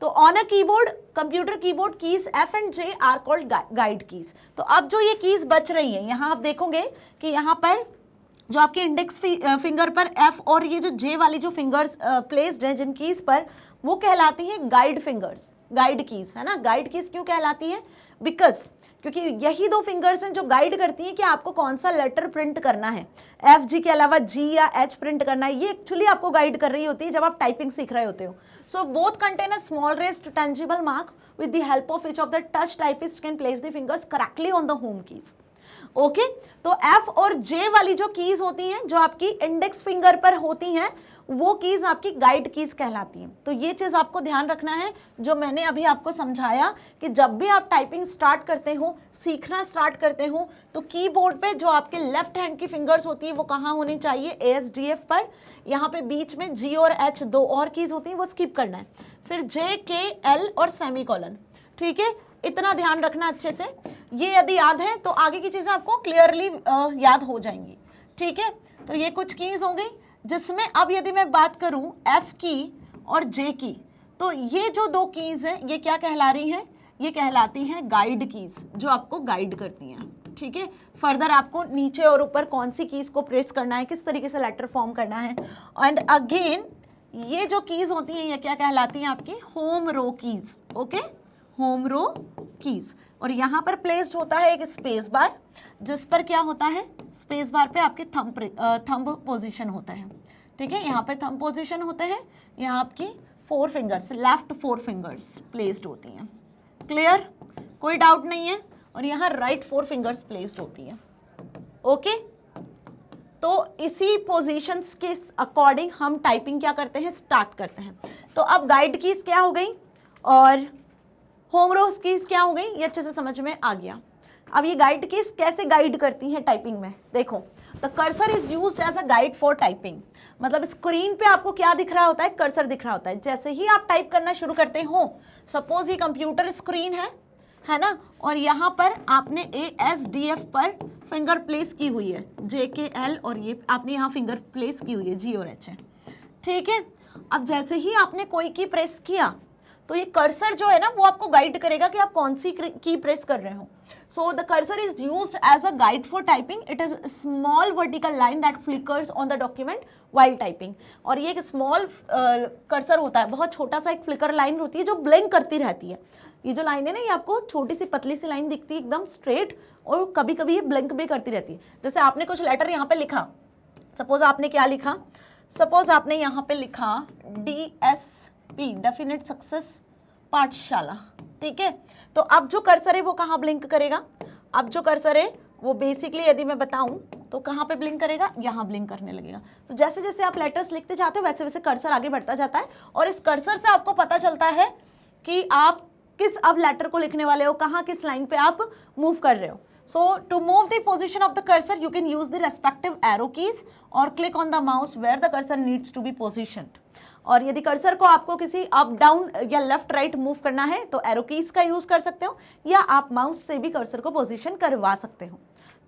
तो on a keyboard, computer keyboard, keys F and J are called guide keys. तो अब जो ये कीज बच रही हैं, यहाँ आप देखोगे कि यहाँ पर जो आपके इंडेक्स फिंगर पर F और ये जो J वाली जो फिंगर्स प्लेस्ड हैं जिन कीज पर, वो कहलाती हैं गाइड फिंगर्स, गाइड कीज, है ना। गाइड कीज क्यों कहलाती है? बिकॉज क्योंकि यही दो फिंगर्स हैं जो गाइड करती हैं कि आपको कौन सा लेटर प्रिंट करना है, FG के अलावा G या H प्रिंट करना है, ये एक्चुअली आपको गाइड कर रही होती है जब आप टाइपिंग सीख रहे होते हो। So both contain a small raised tangible mark with the help of which of the touch typist can place the fingers correctly on the home keys। Okay तो F और J वाली जो कीज होती हैं जो आपकी इंडेक्स फिंगर पर होती हैं वो कीज आपकी गाइड कीज कहलाती हैं। तो ये चीज आपको ध्यान रखना है जो मैंने अभी आपको समझाया कि जब भी आप टाइपिंग स्टार्ट करते हो, सीखना स्टार्ट करते हो, तो कीबोर्ड पे जो आपके लेफ्ट हैंड की फिंगर्स होती है वो कहाँ होनी चाहिए? ASDF पर। यहाँ पे बीच में G और H दो और कीज होती हैं वो स्किप करना है, फिर JKL और सेमीकोलन। ठीक है, इतना ध्यान रखना अच्छे से। ये यदि याद है तो आगे की चीजें आपको क्लियरली याद हो जाएंगी। ठीक है, तो ये कुछ कीज हो गई, जिसमें अब यदि मैं बात करूं F की और J की, तो ये जो दो कीज हैं ये क्या कहला रही हैं? ये कहलाती हैं गाइड कीज, जो आपको गाइड करती हैं। ठीक है, फर्दर आपको नीचे और ऊपर कौन सी कीज को प्रेस करना है, किस तरीके से लेटर फॉर्म करना है। एंड अगेन ये जो कीज होती हैं ये क्या कहलाती हैं? आपकी home row keys. Okay, home row keys. और यहाँ पर प्लेस्ड होता है एक स्पेस बार, जिस पर क्या होता है? स्पेस बार पे आपके थंब पोजीशन होता है। ठीक है, यहाँ पे थंब पोजीशन होते हैं, यहाँ आपकी 4 फिंगर्स, लेफ्ट 4 फिंगर्स प्लेस्ड होती हैं। क्लियर, कोई डाउट नहीं है। और यहाँ राइट 4 फिंगर्स प्लेस्ड होती है। ओके, तो इसी पोजीशंस के अकॉर्डिंग हम टाइपिंग क्या करते हैं? स्टार्ट करते हैं। तो अब गाइड कीज क्या हो गई और होम रोज कीज क्या हो गई, ये अच्छे से समझ में आ गया। अब ये गाइड कीज कैसे गाइड करती हैं टाइपिंग में? देखो, the cursor is used as a guide for typing. मतलब स्क्रीन पे आपको क्या दिख रहा होता है? कर्सर दिख रहा होता है। जैसे ही आप टाइप करना शुरू करते हो, सपोज ये कंप्यूटर स्क्रीन है ना, और यहाँ पर आपने ASDF पर फिंगर प्लेस की हुई है, JKL, और ये आपने यहाँ फिंगर प्लेस की हुई है, G और H है। ठीक है, अब जैसे ही आपने कोई की प्रेस किया तो ये कर्सर जो है ना वो आपको गाइड करेगा कि आप कौन सी की प्रेस कर रहे हो। So the cursor is used as a guide for typing. It is small vertical line that flickers on the document while typing. और ये एक स्मॉल कर्सर होता है, बहुत छोटा सा एक फ्लिकर लाइन होती है जो ब्लिंक करती रहती है। ये जो लाइन है ना, ये आपको छोटी सी पतली सी लाइन दिखती है एकदम स्ट्रेट, और कभी कभी ये ब्लिंक भी करती रहती है। जैसे आपने कुछ लेटर यहाँ पे लिखा, सपोज आपने क्या लिखा? सपोज आपने यहाँ पे लिखा DSP, डेफिनेट सक्सेस पाठशाला। ठीक है, तो अब जो कर्सर है वो कहाँ ब्लिंक करेगा? अब जो कर्सर है वो बेसिकली यदि मैं बताऊं तो कहाँ पे ब्लिंक करेगा? यहाँ ब्लिंक करने लगेगा। तो जैसे जैसे आप लेटर्स लिखते जाते हो वैसे वैसे कर्सर आगे बढ़ता जाता है, और इस कर्सर से आपको पता चलता है कि आप किस अब लेटर को लिखने वाले हो, कहाँ किस लाइन पे आप मूव कर रहे हो। So to move the position of the cursor, you can use the respective arrow keys or click on the mouse where the cursor needs to be positioned। और यदि कर्सर को आपको किसी अप डाउन या लेफ्ट राइट मूव करना है तो एरो कीज का यूज कर सकते हो, या आप माउस से भी कर्सर को पोजीशन करवा सकते हो।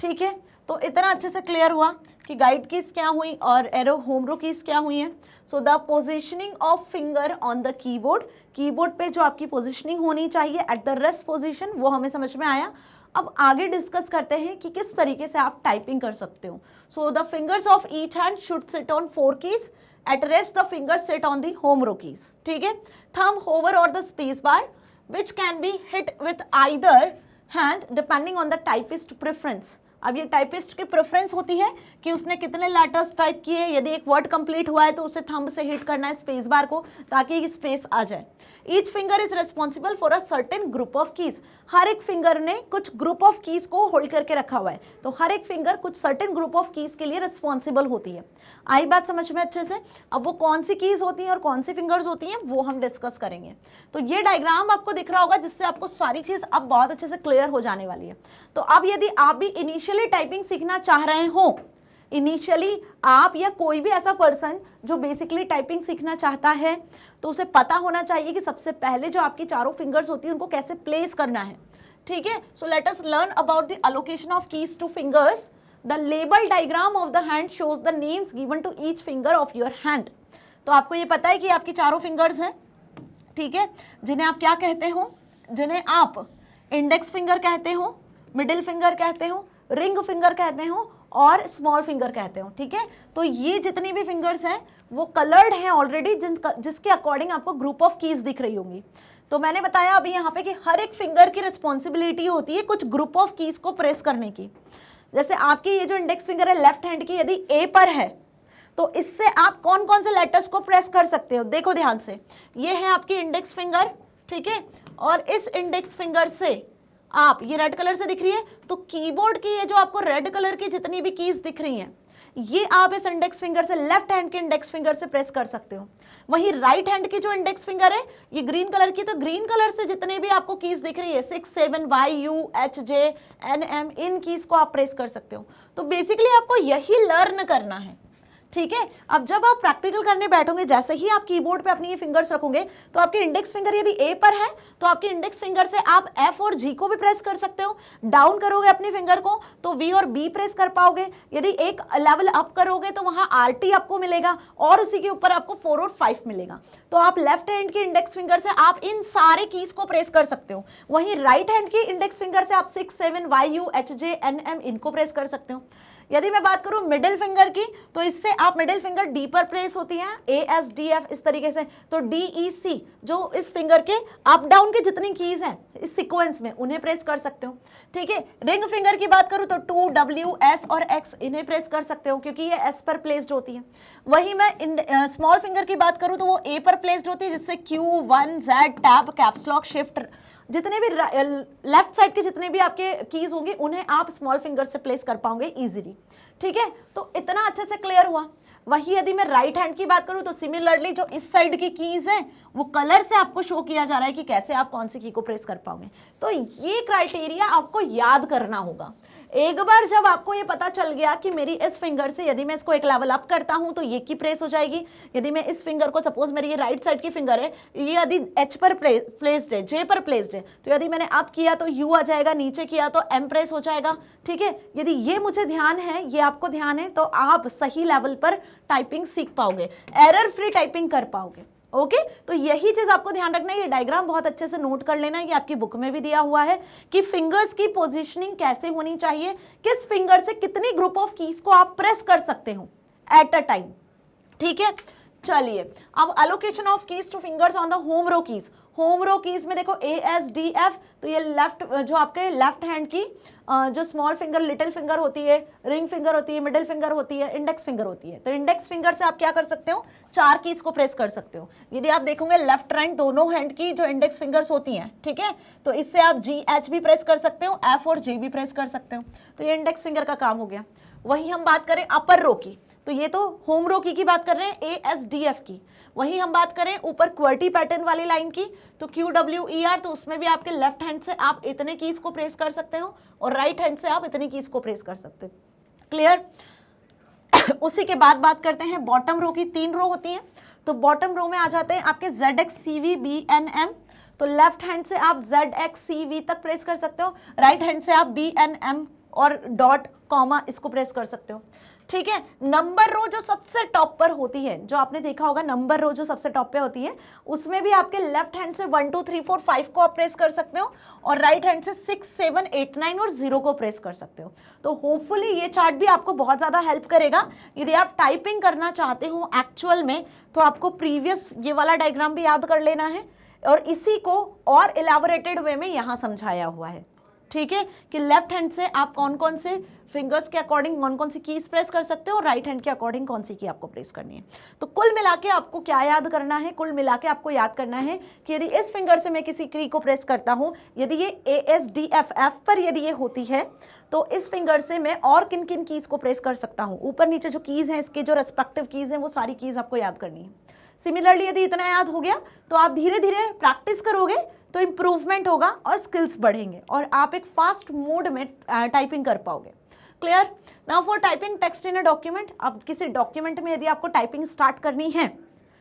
ठीक है, तो इतना अच्छे से क्लियर हुआ कि गाइड कीज क्या हुई और एरो होम रो कीज क्या हुई है। So the positioning of finger on the keyboard, keyboard पे जो आपकी पोजीशनिंग होनी चाहिए एट द रेस्ट पोजीशन, वो हमें समझ में आया। अब आगे डिस्कस करते हैं कि किस तरीके से आप टाइपिंग कर सकते हो। So the fingers of each hand should sit on 4 keys, at rest the fingers sit on the home row keys. ठीक है, थंब होवर और the space bar, which can be hit with either hand depending on the typist preference. अब ये टाइपिस्ट की प्रेफरेंस होती है कि उसने कितने लेटर्स टाइप किए, यदि एक वर्ड कंप्लीट हुआ है तो उसे थंब से हिट करना है स्पेस बार को ताकि स्पेस आ जाए। Each finger is responsible for a certain group of keys, हर एक फिंगर ने कुछ ग्रुप ऑफ कीज को होल्ड करके रखा हुआ है, तो हर एक फिंगर कुछ सर्टेन ग्रुप ऑफ कीज के लिए रिस्पॉन्सिबल होती है। आई बात समझ में अच्छे से? अब वो कौन सी कीज होती हैं और कौन सी फिंगर्स होती हैं वो हम डिस्कस करेंगे। तो ये डायग्राम आपको दिख रहा होगा जिससे आपको सारी चीज अब बहुत अच्छे से क्लियर हो जाने वाली है। तो अब यदि आप भी इनिशियली टाइपिंग सीखना चाह रहे हो, इनिशियली आप या कोई भी ऐसा पर्सन जो बेसिकली टाइपिंग सीखना चाहता है, तो उसे पता होना चाहिए कि सबसे पहले जो आपकी चारों फिंगर्स होती है उनको कैसे प्लेस करना है। ठीक है, so let us learn about the allocation of keys to fingers. The label diagram of the hand shows the names given to each finger of your hand. तो आपको ये पता है कि आपकी चारों फिंगर्स हैं, ठीक है, जिन्हें आप क्या कहते हो, जिन्हें आप इंडेक्स फिंगर कहते हो, मिडिल फिंगर कहते हो, रिंग फिंगर कहते हो और स्मॉल फिंगर कहते हो। ठीक है, तो ये जितनी भी फिंगर्स हैं वो कलर्ड हैं ऑलरेडी, जिसके अकॉर्डिंग आपको ग्रुप ऑफ कीज दिख रही होंगी। तो मैंने बताया अभी यहाँ पे कि हर एक फिंगर की रिस्पॉन्सिबिलिटी होती है कुछ ग्रुप ऑफ कीज को प्रेस करने की। जैसे आपकी ये जो इंडेक्स फिंगर है लेफ्ट हैंड की, यदि ए पर है तो इससे आप कौन कौन से लेटर्स को प्रेस कर सकते हो, देखो ध्यान से। ये है आपकी इंडेक्स फिंगर, ठीक है, और इस इंडेक्स फिंगर से आप, ये रेड कलर से दिख रही है, तो कीबोर्ड की ये जो आपको रेड कलर की जितनी भी कीज दिख रही हैं, ये आप इस इंडेक्स फिंगर से, लेफ्ट हैंड के इंडेक्स फिंगर से प्रेस कर सकते हो। वहीं राइट हैंड की जो इंडेक्स फिंगर है ये ग्रीन कलर की, तो ग्रीन कलर से जितने भी आपको कीज दिख रही है 6, 7, Y, U, H, J, N, M, इन कीज को आप प्रेस कर सकते हो। तो बेसिकली आपको यही लर्न करना है। ठीक है, अब जब आप प्रैक्टिकल करने बैठोगे, जैसे ही आप कीबोर्ड पे अपनी ये फिंगर्स रखोगे, तो आपकी इंडेक्स फिंगर यदि ए पर है तो आपकी इंडेक्स फिंगर से आप एफ और जी को भी प्रेस कर सकते हो। डाउन करोगे अपनी फिंगर को तो वी और बी प्रेस कर पाओगे। यदि एक लेवल अप करोगे तो वहां आर टी आपको मिलेगा और उसी के ऊपर आपको 4 और 5 मिलेगा। तो आप लेफ्ट हैंड की इंडेक्स फिंगर से आप इन सारे कीज को प्रेस कर सकते हो। वहीं राइट हैंड की इंडेक्स फिंगर से आप 6, 7, Y, U, H, J, N, M इनको प्रेस कर सकते हो। यदि मैं बात करूं मिडिल फिंगर की, तो इससे आप, मिडिल फिंगर डी पर प्लेस होती है, ए एस डी एफ इस तरीके से, तो डी ई सी जो इस फिंगर के अप डाउन की जितनी कीज हैं इस सीक्वेंस में उन्हें प्रेस कर सकते हो। ठीक है, रिंग फिंगर की बात करूं तो 2, W, S और X इन्हें प्रेस कर सकते हो क्योंकि ये S पर प्लेस्ड होती है। वही मैं स्मॉल फिंगर की बात करूं तो वो A पर प्लेस्ड होती है, जिससे Q, 1, Z, tab, caps lock, shift, जितने भी लेफ्ट साइड के जितने भी आपके कीज होंगे उन्हें आप स्मॉल फिंगर से प्लेस कर पाओगे इजीली। ठीक है, तो इतना अच्छे से क्लियर हुआ। वही यदि मैं राइट हैंड की बात करूं तो सिमिलरली जो इस साइड की कीज हैं वो कलर से आपको शो किया जा रहा है कि कैसे आप कौन सी की को प्रेस कर पाओगे। तो ये क्राइटेरिया आपको याद करना होगा। एक बार जब आपको ये पता चल गया कि मेरी इस फिंगर से यदि मैं इसको एक लेवल अप करता हूं तो ये की प्रेस हो जाएगी, यदि मैं इस फिंगर को, सपोज मेरी ये राइट साइड की फिंगर है, ये यदि H पर प्लेस्ड है, J पर प्लेस्ड है, तो यदि मैंने अप किया तो U आ जाएगा, नीचे किया तो M प्रेस हो जाएगा। ठीक है, यदि ये मुझे ध्यान है, ये आपको ध्यान है, तो आप सही लेवल पर टाइपिंग सीख पाओगे, एरर फ्री टाइपिंग कर पाओगे। ओके, तो यही चीज आपको ध्यान रखना है। ये डायग्राम बहुत अच्छे से नोट कर लेना है, ये आपकी बुक में भी दिया हुआ है कि फिंगर्स की पोजीशनिंग कैसे होनी चाहिए, किस फिंगर से कितनी ग्रुप ऑफ कीज को आप प्रेस कर सकते हो एट अ टाइम। ठीक है, चलिए अब allocation of keys to fingers on the home row keys. Home row keys में देखो ए एस डी एफ, तो ये लेफ्ट, जो आपके लेफ्ट हैंड की जो स्मॉल फिंगर, लिटिल फिंगर होती है, रिंग फिंगर होती है, मिडिल फिंगर होती है, इंडेक्स फिंगर होती है। तो इंडेक्स फिंगर से आप क्या कर सकते हो, 4 कीज को प्रेस कर सकते हो। यदि आप देखोगे लेफ्ट राइट दोनों हैंड की जो इंडेक्स फिंगर्स होती हैं, ठीक है, तो इससे आप जी एच भी प्रेस कर सकते हो, एफ और जे भी प्रेस कर सकते हो। तो ये इंडेक्स फिंगर का काम हो गया। वही हम बात करें अपर रो की, तो ये तो होम रो की बात कर रहे हैं, ए एस डी एफ की। वही हम बात करें ऊपर क्वर्टी पैटर्न वाली लाइन की, तो क्यू डब्ल्यू ई आर, तो उसमें भी आपके लेफ्ट हैंड से आप इतने कीज को प्रेस कर सकते हो और राइट हैंड से आप इतनी कीज को प्रेस कर सकते हो। क्लियर। उसी के बाद बात करते हैं बॉटम रो की। 3 रो होती हैं, तो बॉटम रो में आ जाते हैं आपके Z X C V B N M, तो लेफ्ट हैंड से आप जेड एक्स सी वी तक प्रेस कर सकते हो, राइट हैंड से आप बी एन एम और डॉट कॉमा इसको प्रेस कर सकते हो। ठीक है, नंबर रो जो सबसे टॉप पर होती है, जो आपने देखा होगा नंबर रो जो सबसे टॉप पे होती है, उसमें भी आपके लेफ्ट हैंड से 1 2 3 4 5 को आप प्रेस कर सकते हो और राइट हैंड से 6 7 8 9 और 0 को प्रेस कर सकते हो। तो होपफुली ये चार्ट भी आपको बहुत ज्यादा हेल्प करेगा। यदि आप टाइपिंग करना चाहते हो एक्चुअल में, तो आपको प्रीवियस ये वाला डायग्राम भी याद कर लेना है, और इसी को और इलैबोरेटेड वे में यहाँ समझाया हुआ है, ठीक है, कि लेफ्ट हैंड से आप कौन कौन से फिंगर्स के अकॉर्डिंग कौन कौन सी कीज प्रेस कर सकते हो और राइट हैंड के अकॉर्डिंग कौन सी की आपको प्रेस करनी है। तो कुल मिला के आपको क्या याद करना है, कुल मिला के आपको याद करना है कि यदि इस फिंगर से मैं किसी की को प्रेस करता हूं, यदि ये ASDFF पर यदि ये होती है, तो इस फिंगर से मैं और किन किन कीज को प्रेस कर सकता हूं। ऊपर नीचे जो कीज हैं, इसके जो रेस्पेक्टिव कीज हैं, वो सारी कीज आपको याद करनी है। सिमिलरली यदि इतना याद हो गया तो आप धीरे धीरे प्रैक्टिस करोगे तो इम्प्रूवमेंट होगा और स्किल्स बढ़ेंगे और आप एक फास्ट मोड में टाइपिंग कर पाओगे। Clear? Now for typing text in a document, अब किसी डॉक्यूमेंट में यदि आपको टाइपिंग स्टार्ट करनी है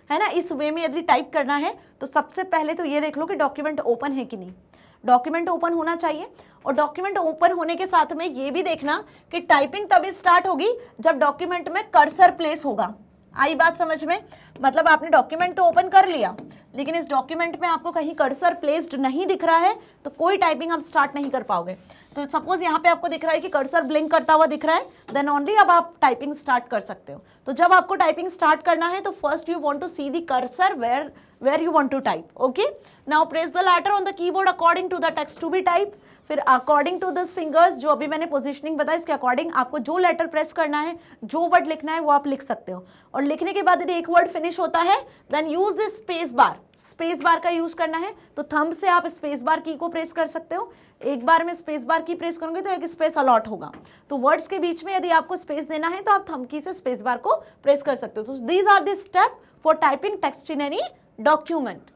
ना, इस वे में यदि टाइप करना है, तो सबसे पहले तो ये देख लो कि डॉक्यूमेंट ओपन है कि नहीं। डॉक्यूमेंट ओपन होना चाहिए और डॉक्यूमेंट ओपन होने के साथ में ये भी देखना कि टाइपिंग तभी स्टार्ट होगी जब डॉक्यूमेंट में कर्सर प्लेस होगा। आई बात समझ में? मतलब आपने डॉक्यूमेंट तो ओपन कर लिया, लेकिन इस डॉक्यूमेंट में आपको कहीं कर्सर प्लेस्ड नहीं दिख रहा है तो कोई टाइपिंग आप स्टार्ट नहीं कर पाओगे। तो सपोज यहाँ पे आपको दिख रहा है कि कर्सर ब्लिंक करता हुआ दिख रहा है, देन ओनली अब आप टाइपिंग स्टार्ट कर सकते हो। तो जब आपको टाइपिंग स्टार्ट करना है तो first you want to see the cursor where you want to type. Okay, now press the letter on the keyboard according to the text to be type. फिर अकॉर्डिंग टू दिस फिंगर्स, जो अभी मैंने पोजीशनिंग बताई, इसके अकॉर्डिंग आपको जो लेटर प्रेस करना है, जो वर्ड लिखना है, वो आप लिख सकते हो। और लिखने के बाद यदि एक वर्ड फिनिश होता है, then use this space bar. Space bar का यूज करना है तो थंब से आप स्पेस बार की को प्रेस कर सकते हो। एक बार में स्पेस बार की प्रेस करोगे तो एक स्पेस अलॉट होगा। तो वर्ड्स के बीच में यदि आपको स्पेस देना है तो आप थंब की से स्पेस बार को प्रेस कर सकते हो। तो these are the step for typing text in any document.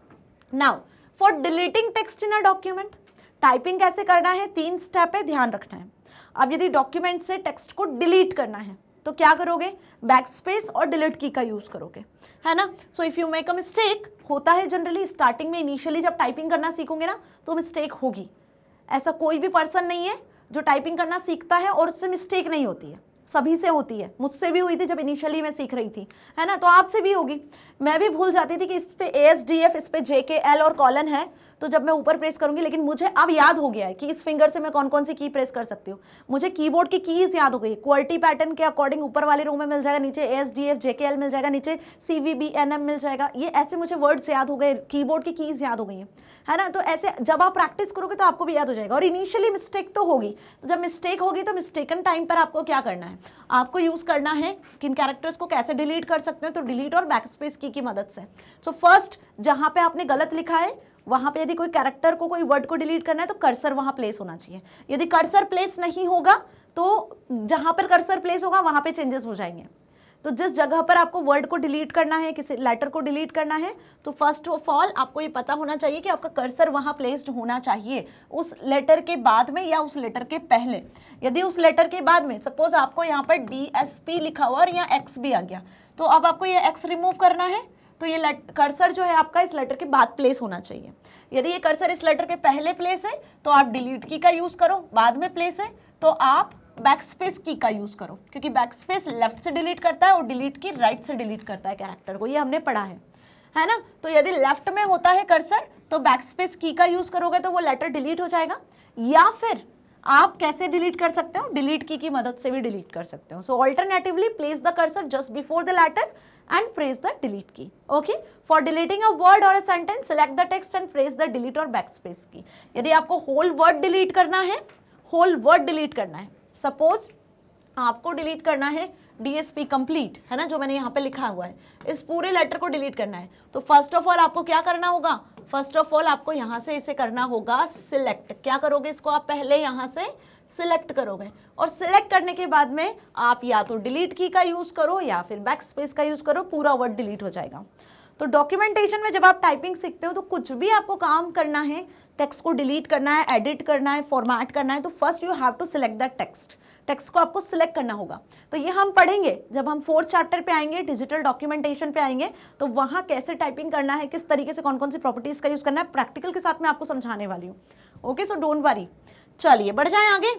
Now for deleting text in a document, typing कैसे करना है, 3 स्टेप है, ध्यान रखना है। अब यदि डॉक्यूमेंट से टेक्स्ट को डिलीट करना है तो क्या करोगे, बैक स्पेस और डिलीट की का यूज करोगे, है ना। So if you make a mistake, होता है जनरली स्टार्टिंग में, इनिशियली जब टाइपिंग करना सीखोगे ना तो मिस्टेक होगी। ऐसा कोई भी पर्सन नहीं है जो टाइपिंग करना सीखता है और उससे मिस्टेक नहीं होती है, सभी से होती है। मुझसे भी हुई थी जब इनिशियली मैं सीख रही थी, है ना, तो आपसे भी होगी। मैं भी भूल जाती थी कि इस पे ASDF, इस पे JKL और कॉलन है, तो जब मैं ऊपर प्रेस करूंगी, लेकिन मुझे अब याद हो गया है कि इस फिंगर से मैं कौन कौन सी की प्रेस कर सकती हूँ। मुझे कीबोर्ड की कीज याद हो गई, क्वालिटी पैटर्न के अकॉर्डिंग ऊपर वाले रो में मिल जाएगा, नीचे ASDF JKL मिल जाएगा, नीचे CVB NM मिल जाएगा। ये ऐसे मुझे वर्ड्स याद हो गए, कीबोर्ड की कीज याद हो गई है ना। तो ऐसे जब आप प्रैक्टिस करोगे तो आपको भी याद हो जाएगा। और इनिशियली मिस्टेक तो होगी, तो जब मिस्टेक होगी तो मिस्टेकन टाइम पर आपको क्या करना है, आपको यूज करना है किन कैरेक्टर्स को कैसे डिलीट कर सकते हैं, तो डिलीट और बैकस्पेस की मदद से। सो फर्स्ट, जहां पे आपने गलत लिखा है वहां पे यदि कोई कैरेक्टर को, कोई वर्ड को डिलीट करना है तो कर्सर वहां प्लेस होना चाहिए। यदि कर्सर प्लेस नहीं होगा तो जहां पर कर्सर प्लेस होगा वहां पे चेंजेस हो जाएंगे। तो जिस जगह पर आपको वर्ड को डिलीट करना है, किसी लेटर को डिलीट करना है, तो फर्स्ट ऑफ ऑल आपको ये पता होना चाहिए कि आपका कर्सर वहां प्लेस्ड होना चाहिए, उस लेटर के बाद में या उस लेटर के पहले। यदि उस लेटर के बाद में, सपोज आपको यहाँ पर DSP लिखा हुआ और यहाँ X भी आ गया, तो अब आपको ये X रिमूव करना है, तो ये कर्सर जो है आपका इस लेटर के बाद प्लेस होना चाहिए। यदि ये कर्सर इस लेटर के पहले प्लेस है तो आप डिलीट की का यूज करो, बाद में प्लेस है तो आप बैकस्पेस की का यूज करो, क्योंकि बैकस्पेस लेफ्ट से डिलीट करता है और डिलीट की राइट से डिलीट करता है कैरेक्टर को, ये हमने पढ़ा है ना। तो यदि लेफ्ट में होता है कर्सर तो बैकस्पेस की का यूज करोगे तो वो लेटर डिलीट हो जाएगा। या फिर आप कैसे डिलीट कर सकते हो, डिलीट की मदद से भी डिलीट कर सकते हो। So alternatively place the cursor just before the letter and press the delete key. Okay, for deleting a word or a sentence, select the text and press the delete or backspace key. यदि आपको whole word delete करना है, whole word delete करना है, suppose आपको डिलीट करना है DSP complete, है ना, जो मैंने यहाँ पे लिखा हुआ है, इस पूरे लेटर को डिलीट करना है, तो फर्स्ट ऑफ ऑल आपको क्या करना होगा, फर्स्ट ऑफ ऑल आपको यहाँ से इसे करना होगा सिलेक्ट। क्या करोगे, इसको आप पहले यहाँ से सिलेक्ट करोगे और सिलेक्ट करने के बाद में आप या तो डिलीट की का यूज करो या फिर बैक स्पेस का यूज करो, पूरा वर्ड डिलीट हो जाएगा। तो डॉक्यूमेंटेशन में जब आप टाइपिंग सीखते हो तो कुछ भी आपको काम करना है, टेक्स्ट को डिलीट करना है, एडिट करना है, फॉर्मेट करना है, तो first you have to select the text. Text को आपको सिलेक्ट करना होगा। तो ये हम पढ़ेंगे जब हम 4th चैप्टर पे आएंगे, डिजिटल डॉक्यूमेंटेशन पे आएंगे, तो वहाँ कैसे टाइपिंग करना है, किस तरीके से कौन कौन सी प्रॉपर्टीज का यूज करना है, प्रैक्टिकल के साथ मैं आपको समझाने वाली हूँ। Okay, so don't worry. चलिए बढ़ जाएं आगे।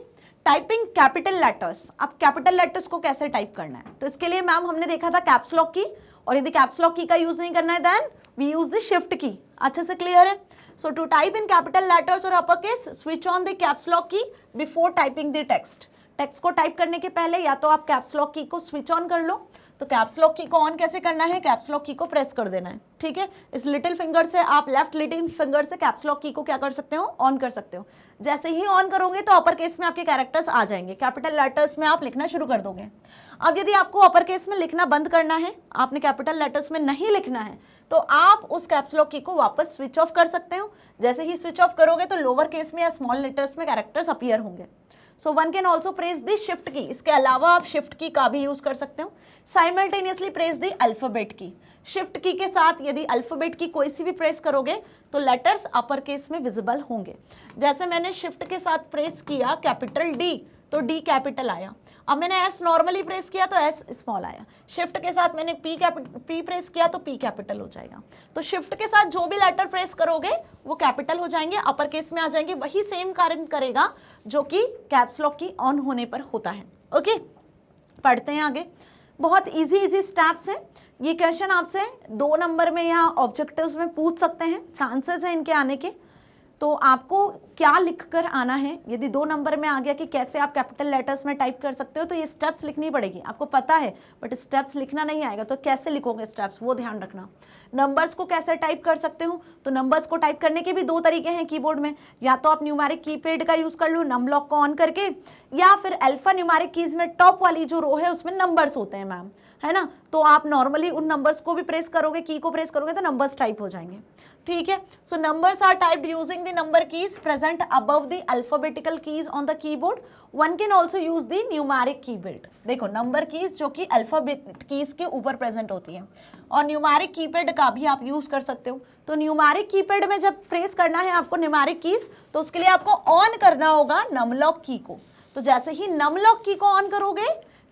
Typing capital letters. अब कैपिटल लेटर्स को कैसे टाइप करना है, तो इसके लिए मैम हमने देखा था कैप्स लॉक की, और यदि कैप्स लॉक की का यूज नहीं करना है then we use the shift key. अच्छे से क्लियर है? So to type in capital letters और upper case, switch on the caps lock key before typing the text. Text को टाइप करने के पहले या तो आप कैप्स लॉक की को स्विच ऑन कर लो, तो कैप्स लॉक की को ऑन कैसे करना है, कैप्स लॉक की को प्रेस कर देना है, ठीक है। इस लिटिल फिंगर से आप लेफ्ट लिटिल फिंगर से कैप्स लॉक की को क्या कर सकते हो, ऑन कर सकते हो। जैसे ही ऑन करोगे तो अपर केस में आपके कैरेक्टर्स आ जाएंगे, कैपिटल लेटर्स में आप लिखना शुरू कर दोगे। अब यदि आपको अपर केस में लिखना बंद करना है, आपने कैपिटल लेटर्स में नहीं लिखना है, तो आप उस कैप्स लॉक की को वापस स्विच ऑफ कर सकते हो। जैसे ही स्विच ऑफ करोगे तो लोअर केस में या स्मॉल लेटर्स में कैरेक्टर्स अपीयर होंगे। So one can also press the shift की, इसके अलावा आप शिफ्ट की का भी यूज कर सकते हो। साइमल्टेनियसली प्रेस द अल्फाबेट की, शिफ्ट की के साथ यदि अल्फाबेट की कोई सी भी प्रेस करोगे तो लेटर्स अपर केस में विजिबल होंगे। जैसे मैंने शिफ्ट के साथ प्रेस किया कैपिटल डी तो डी कैपिटल आया। अब मैंने एस नॉर्मली प्रेस किया तो एस स्मॉल आया। शिफ्ट के साथ मैंने पी प्रेस किया तो पी कैपिटल हो जाएगा। तो शिफ्ट के साथ जो भी लेटर प्रेस करोगे वो कैपिटल हो जाएंगे, अपर केस में आ जाएंगे। वही सेम कार्य करेगा जो कि कैप्स लॉक की ऑन होने पर होता है। ओके, पढ़ते हैं आगे। बहुत इजी स्टेप्स हैं। ये क्वेश्चन आपसे 2 नंबर में या ऑब्जेक्टिव्स में पूछ सकते हैं, चांसेस हैं इनके आने के। तो आपको क्या लिखकर आना है, यदि 2 नंबर में आ गया कि कैसे आप कैपिटल लेटर्स में टाइप कर सकते हो, तो ये स्टेप्स लिखनी पड़ेगी। आपको पता है बट स्टेप्स लिखना नहीं आएगा, तो कैसे लिखोगे स्टेप्स, वो ध्यान रखना। नंबर्स को कैसे टाइप कर सकते हो, तो नंबर्स को टाइप करने के भी 2 तरीके हैं कीबोर्ड में। या तो आप न्यूमेरिक कीपैड का यूज कर लो नम लॉक को ऑन करके, या फिर अल्फा न्यूमेरिक कीज में टॉप वाली जो रो है उसमें नंबर्स होते हैं मैम, है ना। तो आप नॉर्मली उन नंबर्स को भी प्रेस करोगे, की को प्रेस करोगे तो नंबर्स टाइप हो जाएंगे, ठीक है। So numbers are typed using the number keys present above the alphabetical keys on the keyboard. One can also use the numeric keypad. देखो नंबर कीज जो कि अल्फाबेट कीज के ऊपर प्रेजेंट होती है, और न्यूमेरिक कीपैड का भी आप यूज कर सकते हो। तो न्यूमेरिक कीपैड में जब प्रेस करना है आपको न्यूमेरिक कीज, तो उसके लिए आपको ऑन करना होगा नम लॉक की को। तो जैसे ही नम लॉक की को ऑन करोगे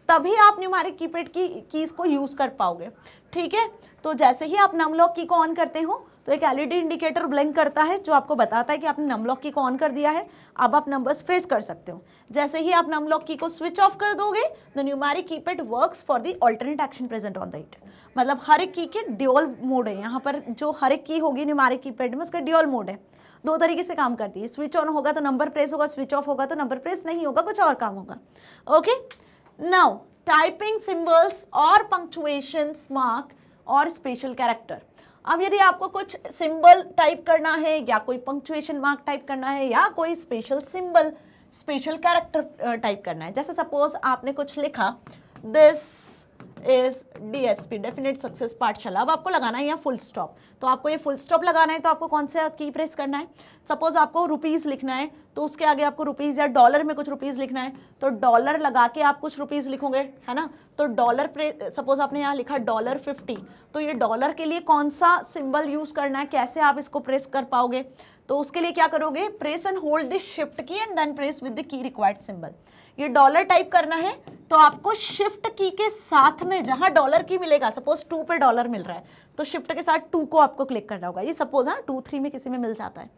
तभी आप न्यूमेरिक कीपैड की कीज को यूज कर पाओगे, ठीक है। तो जैसे ही आप नम लॉक की को ऑन करते हो तो एक एलईडी इंडिकेटर ब्लिंक करता है जो आपको बताता है कि आपने नम लॉक की को ऑन कर दिया है। अब आप नंबर्स प्रेस कर सकते हो। जैसे ही आप नम लॉक की को स्विच ऑफ कर दोगे the numeric keypad works for the alternate action present on the it. मतलब हर एक की के ड्यूअल मोड है, यहाँ पर जो हर एक की होगी न्यूमेरिक कीपैड में उसका ड्यूअल मोड है। 2 तरीके से काम करती है, स्विच ऑन होगा तो नंबर प्रेस होगा, स्विच ऑफ होगा तो नंबर प्रेस नहीं होगा, कुछ और काम होगा। ओके, नाउ टाइपिंग सिंबल्स और पंक्चुएशंस मार्क और स्पेशल कैरेक्टर। अब यदि आपको कुछ सिंबल टाइप करना है या कोई पंक्चुएशन मार्क टाइप करना है या कोई special symbol special character type करना है, जैसे सपोज आपने कुछ लिखा this is DSP definite success पाठशाला, अब आपको लगाना है यहाँ फुल स्टॉप। तो आपको ये फुल स्टॉप लगाना है तो आपको कौन सा की प्रेस करना है। सपोज आपको रुपीज़ लिखना है तो उसके आगे आपको रुपीज़ या डॉलर में कुछ रुपीज़ लिखना है तो डॉलर लगा के आप कुछ रुपीज़ लिखोगे, है ना। तो डॉलर सपोज आपने यहाँ लिखा $50, तो ये डॉलर के लिए कौन सा सिंबल यूज़ करना है, कैसे आप इसको प्रेस कर पाओगे। तो उसके लिए क्या करोगे, press and hold the shift key and then press with the key required symbol. ये डॉलर टाइप करना है तो आपको शिफ्ट की के साथ में जहां डॉलर की मिलेगा, सपोज 2 पे डॉलर मिल रहा है तो शिफ्ट के साथ 2 को आपको क्लिक करना होगा। ये सपोज 2 3 में किसी में मिल जाता है।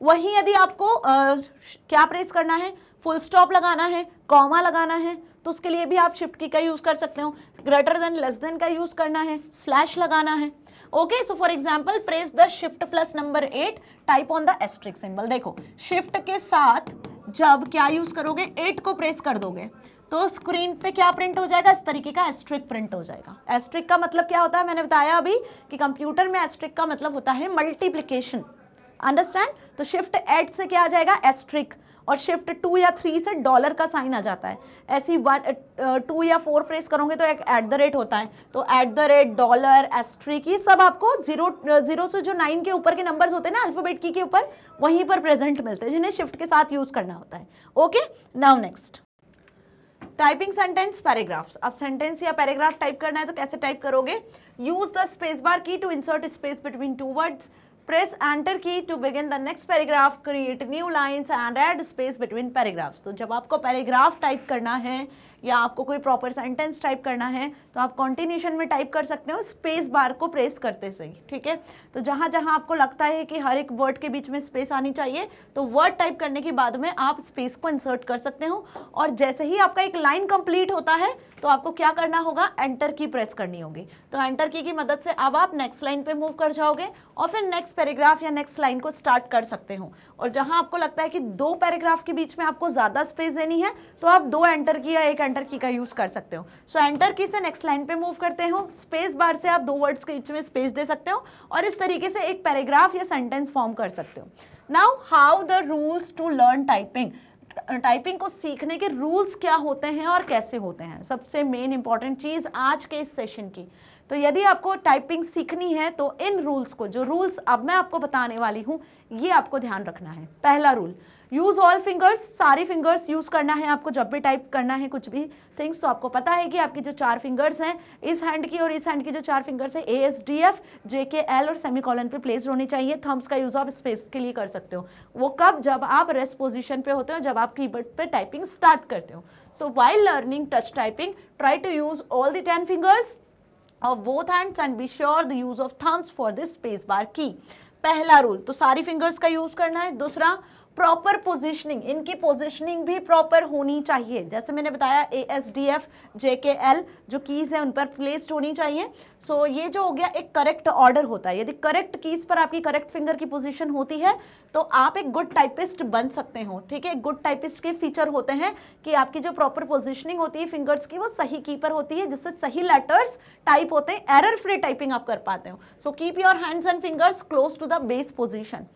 वहीं यदि आपको क्या प्रेस करना है, फुल स्टॉप लगाना है, कॉमा लगाना है, तो उसके लिए भी आप शिफ्ट की का यूज कर सकते हो। ग्रेटर देन लेस देन का यूज करना है, स्लैश लगाना है। Okay, so for example press the shift plus number 8 type on the asterisk symbol. देखो शिफ्ट के साथ जब क्या यूज करोगे, 8 को प्रेस कर दोगे तो स्क्रीन पे क्या प्रिंट हो जाएगा, इस तरीके का एस्ट्रिक प्रिंट हो जाएगा। एस्ट्रिक का मतलब क्या होता है, मैंने बताया अभी कि कंप्यूटर में एस्ट्रिक का मतलब होता है मल्टीप्लिकेशन, अंडरस्टैंड। तो शिफ्ट 8 से क्या आ जाएगा, एस्ट्रिक, और शिफ्ट 2 या 3 से डॉलर का साइन आ जाता है। ऐसी 2 या 4 प्रेस करोगे तो एक @ होता है, तो @ डॉलर एस्ट्रिक ये सब आपको 0 से जो 9 के ऊपर के नंबर्स होते हैं ना अल्फाबेट की के ऊपर, वहीं पर प्रेजेंट मिलते हैं जिन्हें शिफ्ट के साथ यूज करना होता है। Okay, now next typing sentence paragraphs. अब सेंटेंस या पैराग्राफ टाइप करना है तो कैसे टाइप करोगे, use the space bar key to insert space between 2 words, press enter key to begin the next paragraph, create new lines and add space between paragraphs। तो जब आपको पैराग्राफ टाइप करना है या आपको कोई प्रॉपर सेंटेंस टाइप करना है तो आप कॉन्टिन्यूशन में टाइप कर सकते हो स्पेस बार को प्रेस करते सही, ठीक है। तो जहाँ जहाँ आपको लगता है कि हर एक वर्ड के बीच में स्पेस आनी चाहिए तो वर्ड टाइप करने के बाद में आप स्पेस को इंसर्ट कर सकते हो। और जैसे ही आपका एक लाइन कंप्लीट होता है तो आपको क्या करना होगा, एंटर की प्रेस करनी होगी। तो एंटर की मदद से अब आप नेक्स्ट लाइन पे मूव कर जाओगे और फिर नेक्स्ट नेक्स्ट पैराग्राफ या नेक्स्ट लाइन को स्टार्ट कर सकते हो। और जहां आपको लगता है कि 2 पैराग्राफ के बीच में आपको ज़्यादा स्पेस देनी है तो आप 2 एंटर की या 1 एंटर की का यूज़ कर सकते हो। सो एंटर की से नेक्स्ट लाइन पे मूव करते हो, स्पेस बार से आप 2 वर्ड्स के बीच में स्पेस दे सकते हो और इस तरीके से एक पैराग्राफ या सेंटेंस फॉर्म कर सकते हो। Now how the rules to learn typing. Typing को सीखने के रूल्स क्या होते हैं और कैसे होते हैं, सबसे मेन इंपॉर्टेंट चीज़ आज के इस सेशन की। तो यदि आपको टाइपिंग सीखनी है तो इन रूल्स को, जो रूल्स अब मैं आपको बताने वाली हूँ, ये आपको ध्यान रखना है। पहला रूल, यूज ऑल फिंगर्स, सारी फिंगर्स यूज करना है आपको जब भी टाइप करना है कुछ भी थिंग्स। तो आपको पता है कि आपकी जो 4 फिंगर्स हैं, इस हैंड की और इस हैंड की जो 4 फिंगर्स है ASDF, JK L और सेमीकोलन पे प्लेस्ड होनी चाहिए। थम्स का यूज आप स्पेस के लिए कर सकते हो। वो कब? जब आप रेस्ट पोजीशन पे होते हो, जब आप कीबोर्ड पे टाइपिंग स्टार्ट करते हो। So while learning touch typing, try to use all the 10 fingers of both hands and be sure the use of thumbs for this space bar key। पहला रूल तो सारी फिंगर्स का यूज करना है। दूसरा, प्रॉपर पोजीशनिंग, इनकी पोजीशनिंग भी प्रॉपर होनी चाहिए। जैसे मैंने बताया ASDF, JK L जो कीज है उन पर प्लेस्ड होनी चाहिए। सो ये जो हो गया एक करेक्ट ऑर्डर होता है। यदि करेक्ट कीज पर आपकी करेक्ट फिंगर की पोजीशन होती है तो आप एक गुड टाइपिस्ट बन सकते हो। ठीक है, गुड टाइपिस्ट के फीचर होते हैं कि आपकी जो प्रॉपर पोजीशनिंग होती है फिंगर्स की वो सही की पर होती है, जिससे सही लेटर्स टाइप होते हैं, एरर फ्री टाइपिंग आप कर पाते हो। So keep your hands and fingers close to the base position.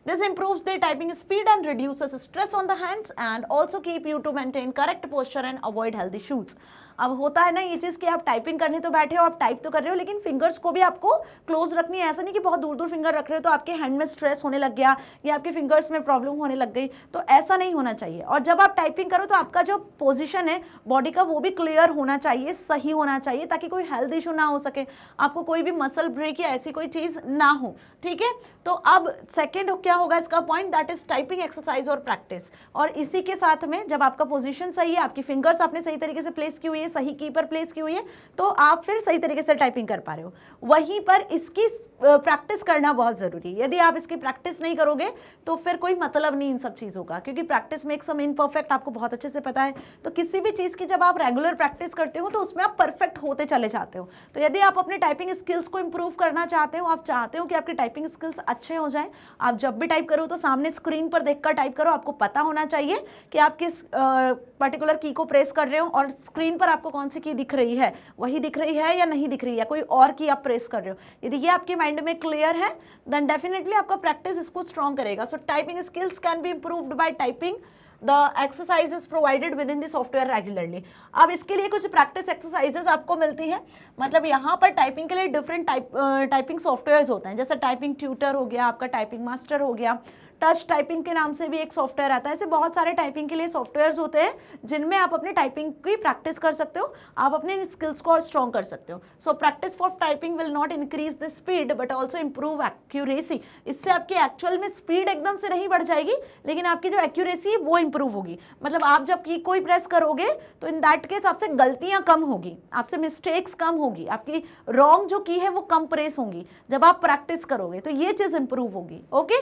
This improves their typing speed and reduces stress on the hands and also keep you to maintain correct posture and avoid health issues। अब होता है ना ये चीज़ कि आप टाइपिंग करने तो बैठे हो, आप टाइप तो कर रहे हो, लेकिन फिंगर्स को भी आपको क्लोज रखनी है। ऐसा नहीं कि बहुत दूर दूर फिंगर रख रहे हो तो आपके हैंड में स्ट्रेस होने लग गया या आपके फिंगर्स में प्रॉब्लम होने लग गई, तो ऐसा नहीं होना चाहिए। और जब आप टाइपिंग करो तो आपका जो पोजीशन है बॉडी का वो भी क्लियर होना चाहिए, सही होना चाहिए, ताकि कोई हेल्थ इशू ना हो सके, आपको कोई भी मसल ब्रेक या ऐसी कोई चीज़ ना हो। ठीक है, तो अब सेकेंड क्या होगा इसका point, that is typing exercise और प्रैक्टिस। और इसी के साथ में जब आपका पोजीशन सही है, आपकी फिंगर्स आपने सही तरीके से प्लेस की हुई है, सही की पर प्लेस की हुई है, तो आप फिर सही तरीके से टाइपिंग कर पा रहे हो। वहीं पर इसकी प्रैक्टिस करना बहुत ज़रूरी है। यदि आप इसकी प्रैक्टिस नहीं करोगे तो फिर कोई मतलब नहीं इन सब चीज़ों का, क्योंकि प्रैक्टिस मेक्स सम इम्परफेक्ट, आपको बहुत अच्छे से पता है। तो किसी भी चीज़ की जब आप रेगुलर प्रैक्टिस करते हो तो उसमें आप परफेक्ट होते चले जाते हो। तो यदि आप अपने टाइपिंग स्किल्स को इंप्रूव करना चाहते हो, आप चाहते हो कि आपकी टाइपिंग स्किल्स अच्छे हो जाएं, आप जब भी टाइप करो तो सामने स्क्रीन पर देखकर टाइप करो। आपको पता होना चाहिए कि आप किस पर्टिकुलर की को प्रेस कर रहे हो और स्क्रीन पर आपको कौन सी की दिख रही है, वही दिख रही है या नहीं दिख रही है, कोई और की आप प्रेस कर रहे हो। यदि ये आपके माइंड में क्लियर है देन डेफिनेटली आपका प्रैक्टिस इसको स्ट्रॉन्ग करेगा। So typing skills can be improved by typing the exercises provided with in the software regularly. अब इसके लिए कुछ प्रैक्टिस एक्सरसाइजेस आपको मिलती है। मतलब यहाँ पर टाइपिंग के लिए डिफरेंट टाइपिंग सॉफ्टवेयर्स होते हैं, जैसे टाइपिंग ट्यूटर हो गया, आपका टाइपिंग मास्टर हो गया, टच टाइपिंग के नाम से भी एक सॉफ्टवेयर आता है। ऐसे बहुत सारे टाइपिंग के लिए सॉफ्टवेयर्स होते हैं जिनमें आप अपने टाइपिंग की प्रैक्टिस कर सकते हो, आप अपने स्किल्स को और स्ट्रॉन्ग कर सकते हो। So practice for typing will not increase the speed but also improve accuracy. इससे आपकी एक्चुअल में स्पीड एकदम से नहीं बढ़ जाएगी, लेकिन आपकी जो एक्यूरेसी है वो इंप्रूव होगी। मतलब आप जब की कोई प्रेस करोगे तो इन दैट केस आपसे गलतियां कम होगी, आपसे मिस्टेक्स कम होगी, आपकी रॉन्ग जो की है वो कम प्रेस होंगी जब आप प्रैक्टिस करोगे, तो ये चीज़ इंप्रूव होगी। Okay,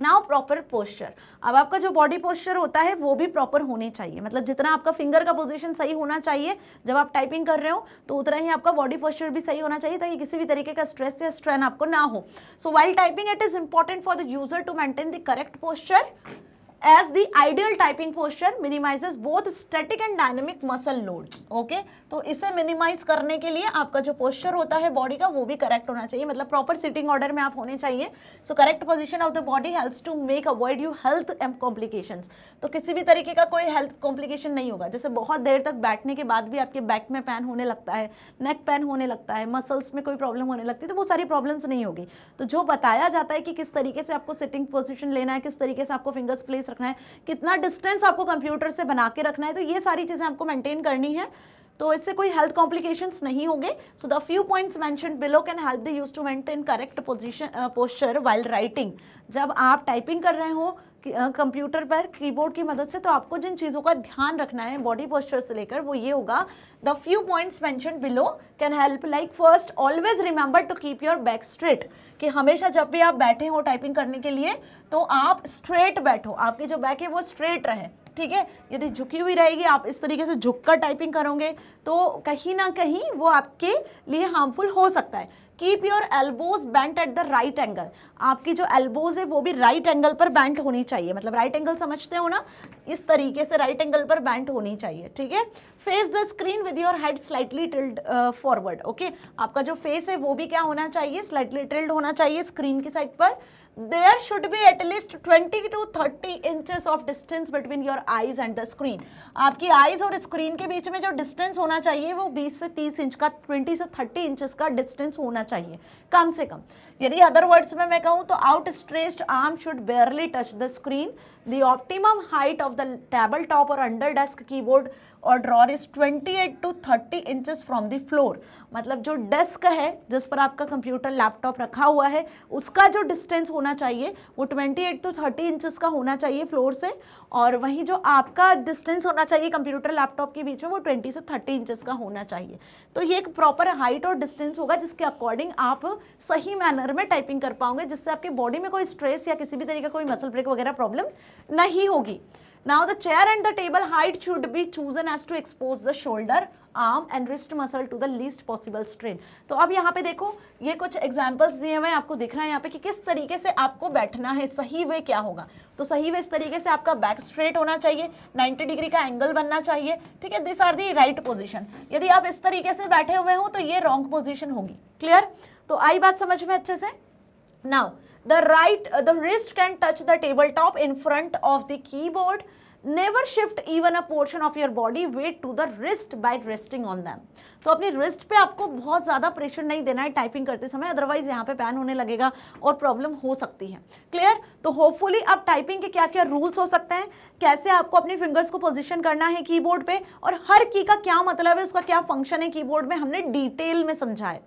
now proper posture. अब आपका जो बॉडी पोस्चर होता है वो भी प्रॉपर होनी चाहिए। मतलब जितना आपका फिंगर का पोजीशन सही होना चाहिए जब आप टाइपिंग कर रहे हो, तो उतना ही आपका बॉडी पोस्चर भी सही होना चाहिए, ताकि किसी भी तरीके का स्ट्रेस या स्ट्रेन आपको ना हो। So while typing it is important for the user to maintain the correct posture as the ideal typing posture minimizes both static and dynamic muscle loads। Okay, तो इसे मिनिमाइज करने के लिए आपका जो पोस्चर होता है बॉडी का वो भी करेक्ट होना चाहिए, मतलब प्रॉपर सिटिंग ऑर्डर में आप होने चाहिए। So correct position of the body helps to make avoid you health complications. तो किसी भी तरीके का कोई हेल्थ कॉम्प्लिकेशन नहीं होगा। जैसे बहुत देर तक बैठने के बाद भी आपके बैक में पेन होने लगता है, नेक पेन होने लगता है, मसल्स में कोई प्रॉब्लम होने लगती है, तो वो सारी प्रॉब्लम्स नहीं होगी। तो जो बताया जाता है कि किस तरीके से आपको सिटिंग पोजीशन लेना है, किस तरीके से आपको फिंगर्स प्लेस रखना है, कितना डिस्टेंस आपको कंप्यूटर से बना के रखना है, तो ये सारी चीज़ें आपको मेंटेन करनी है, तो इससे कोई हेल्थ कॉम्प्लिकेशंस नहीं होंगे। So the few points mentioned below can help the use to maintain correct position posture while writing. जब आप टाइपिंग कर रहे हो कंप्यूटर पर कीबोर्ड की मदद से, तो आपको जिन चीज़ों का ध्यान रखना है बॉडी पोस्चर से लेकर वो ये होगा, the few points mentioned below can help. Like first, always remember to keep your back straight, कि हमेशा जब भी आप बैठे हो टाइपिंग करने के लिए तो आप स्ट्रेट बैठो, आपकी जो बैक है वो स्ट्रेट रहे। ठीक है, यदि झुकी हुई रहेगी, आप इस तरीके से झुककर टाइपिंग करोगे तो कहीं ना कहीं वो आपके लिए हार्मफुल हो सकता है, keep your elbows bent at the right angle, आपकी जो एल्बोज है वो भी राइट एंगल पर बेंट होनी चाहिए, मतलब राइट एंगल समझते हो ना, इस तरीके से राइट एंगल पर बेंट होनी चाहिए, ठीक है। Face the screen with your head slightly tilde forward, okay, आपका जो फेस है वो भी क्या होना चाहिए, स्लाइटली टिल्ड होना चाहिए स्क्रीन की साइड पर। There should be at least 20 to 30 inches of distance between your eyes and the screen. आपकी आईज और स्क्रीन के बीच में जो डिस्टेंस होना चाहिए वो 20 से 30 इंच का, 20 से 30 इंचेस का डिस्टेंस होना चाहिए कम से कम। यदि अदर वर्ड्स में मैं कहूँ तो out stretched arm should बेयरली touch the screen. The optimum height of the tabletop or under desk keyboard और drawer is 28 to 30 inches from the floor, मतलब जो डेस्क है जिस पर आपका कंप्यूटर लैपटॉप रखा हुआ है उसका जो डिस्टेंस होना चाहिए वो 28 to 30 इंचेस का होना चाहिए फ्लोर से, और वहीं जो आपका डिस्टेंस होना चाहिए कंप्यूटर लैपटॉप के बीच में वो 20 से 30 इंचेस का होना चाहिए। तो ये एक प्रॉपर हाइट और डिस्टेंस होगा जिसके अकॉर्डिंग आप सही मैनर में टाइपिंग कर पाओगे, जिससे आपकी बॉडी में कोई स्ट्रेस या किसी भी तरीके का कोई मसल ब्रेक वगैरह प्रॉब्लम नहीं होगी। Now the chair and the table height should be chosen as to expose the shoulder, arm and wrist muscle to the least possible strain. तो अब यहाँ पे देखो ये कुछ एग्जांपल्स दिए हुए हैं, आपको दिख रहा है यहाँ पे कि किस तरीके से आपको बैठना है, सही वे क्या होगा। तो सही वे इस तरीके से आपका बैक स्ट्रेट होना चाहिए, 90 डिग्री का एंगल बनना चाहिए, ठीक है, this are the right position. यदि आप इस तरीके से बैठे हुए हो तो ये रॉन्ग पोजीशन होगी। क्लियर? तो आई बात समझ में अच्छे से। Now the wrist can touch the tabletop in front of the keyboard. Never shift even a portion of your body weight to the wrist by resting on them. तो अपनी रिस्ट पे आपको बहुत ज़्यादा प्रेशर नहीं देना है टाइपिंग करते समय, अदरवाइज यहाँ पे पैन होने लगेगा और प्रॉब्लम हो सकती है। क्लियर? तो होपफुली अब टाइपिंग के क्या क्या रूल्स हो सकते हैं, कैसे आपको अपनी फिंगर्स को पोजीशन करना है कीबोर्ड पे, और हर की का क्या मतलब है, उसका क्या फंक्शन है कीबोर्ड में, हमने डिटेल में समझा है।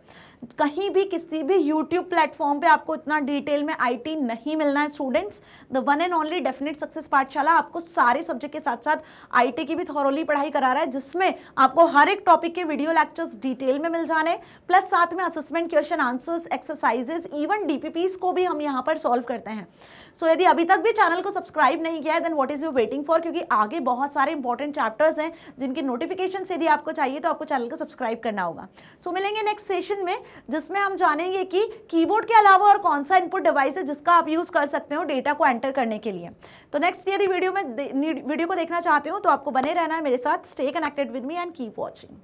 कहीं भी किसी भी यूट्यूब प्लेटफॉर्म पे आपको इतना डिटेल में आईटी नहीं मिलना है students. The one and only definite success पाठशाला आपको सारे सब्जेक्ट के साथ साथ आईटी की भी थॉरोली पढ़ाई करा रहा है, जिसमें आपको हर एक टॉपिक के वीडियो लेक्चर्स डिटेल में मिल जाने, प्लस साथ में assessment question answers, exercises, even DPPs को भी हम यहाँ पर सॉल्व करते हैं। सो यदि अभी तक भी चैनल को सब्सक्राइब नहीं किया है then what is you waiting for, क्योंकि आगे बहुत सारे इंपॉर्टेंट चैप्टर्स हैं जिनकी नोटिफिकेशन यदि आपको चाहिए तो आपको चैनल को सब्सक्राइब करना होगा। सो मिलेंगे नेक्स्ट सेशन में, जिसमें हम जानेंगे कि कीबोर्ड के अलावा और कौन सा इनपुट डिवाइस है जिसका आप यूज कर सकते हो डेटा को एंटर करने के लिए। तो नेक्स्ट यदि वीडियो को देखना चाहते हो तो आपको बने रहना है मेरे साथ। Stay connected with me and keep watching.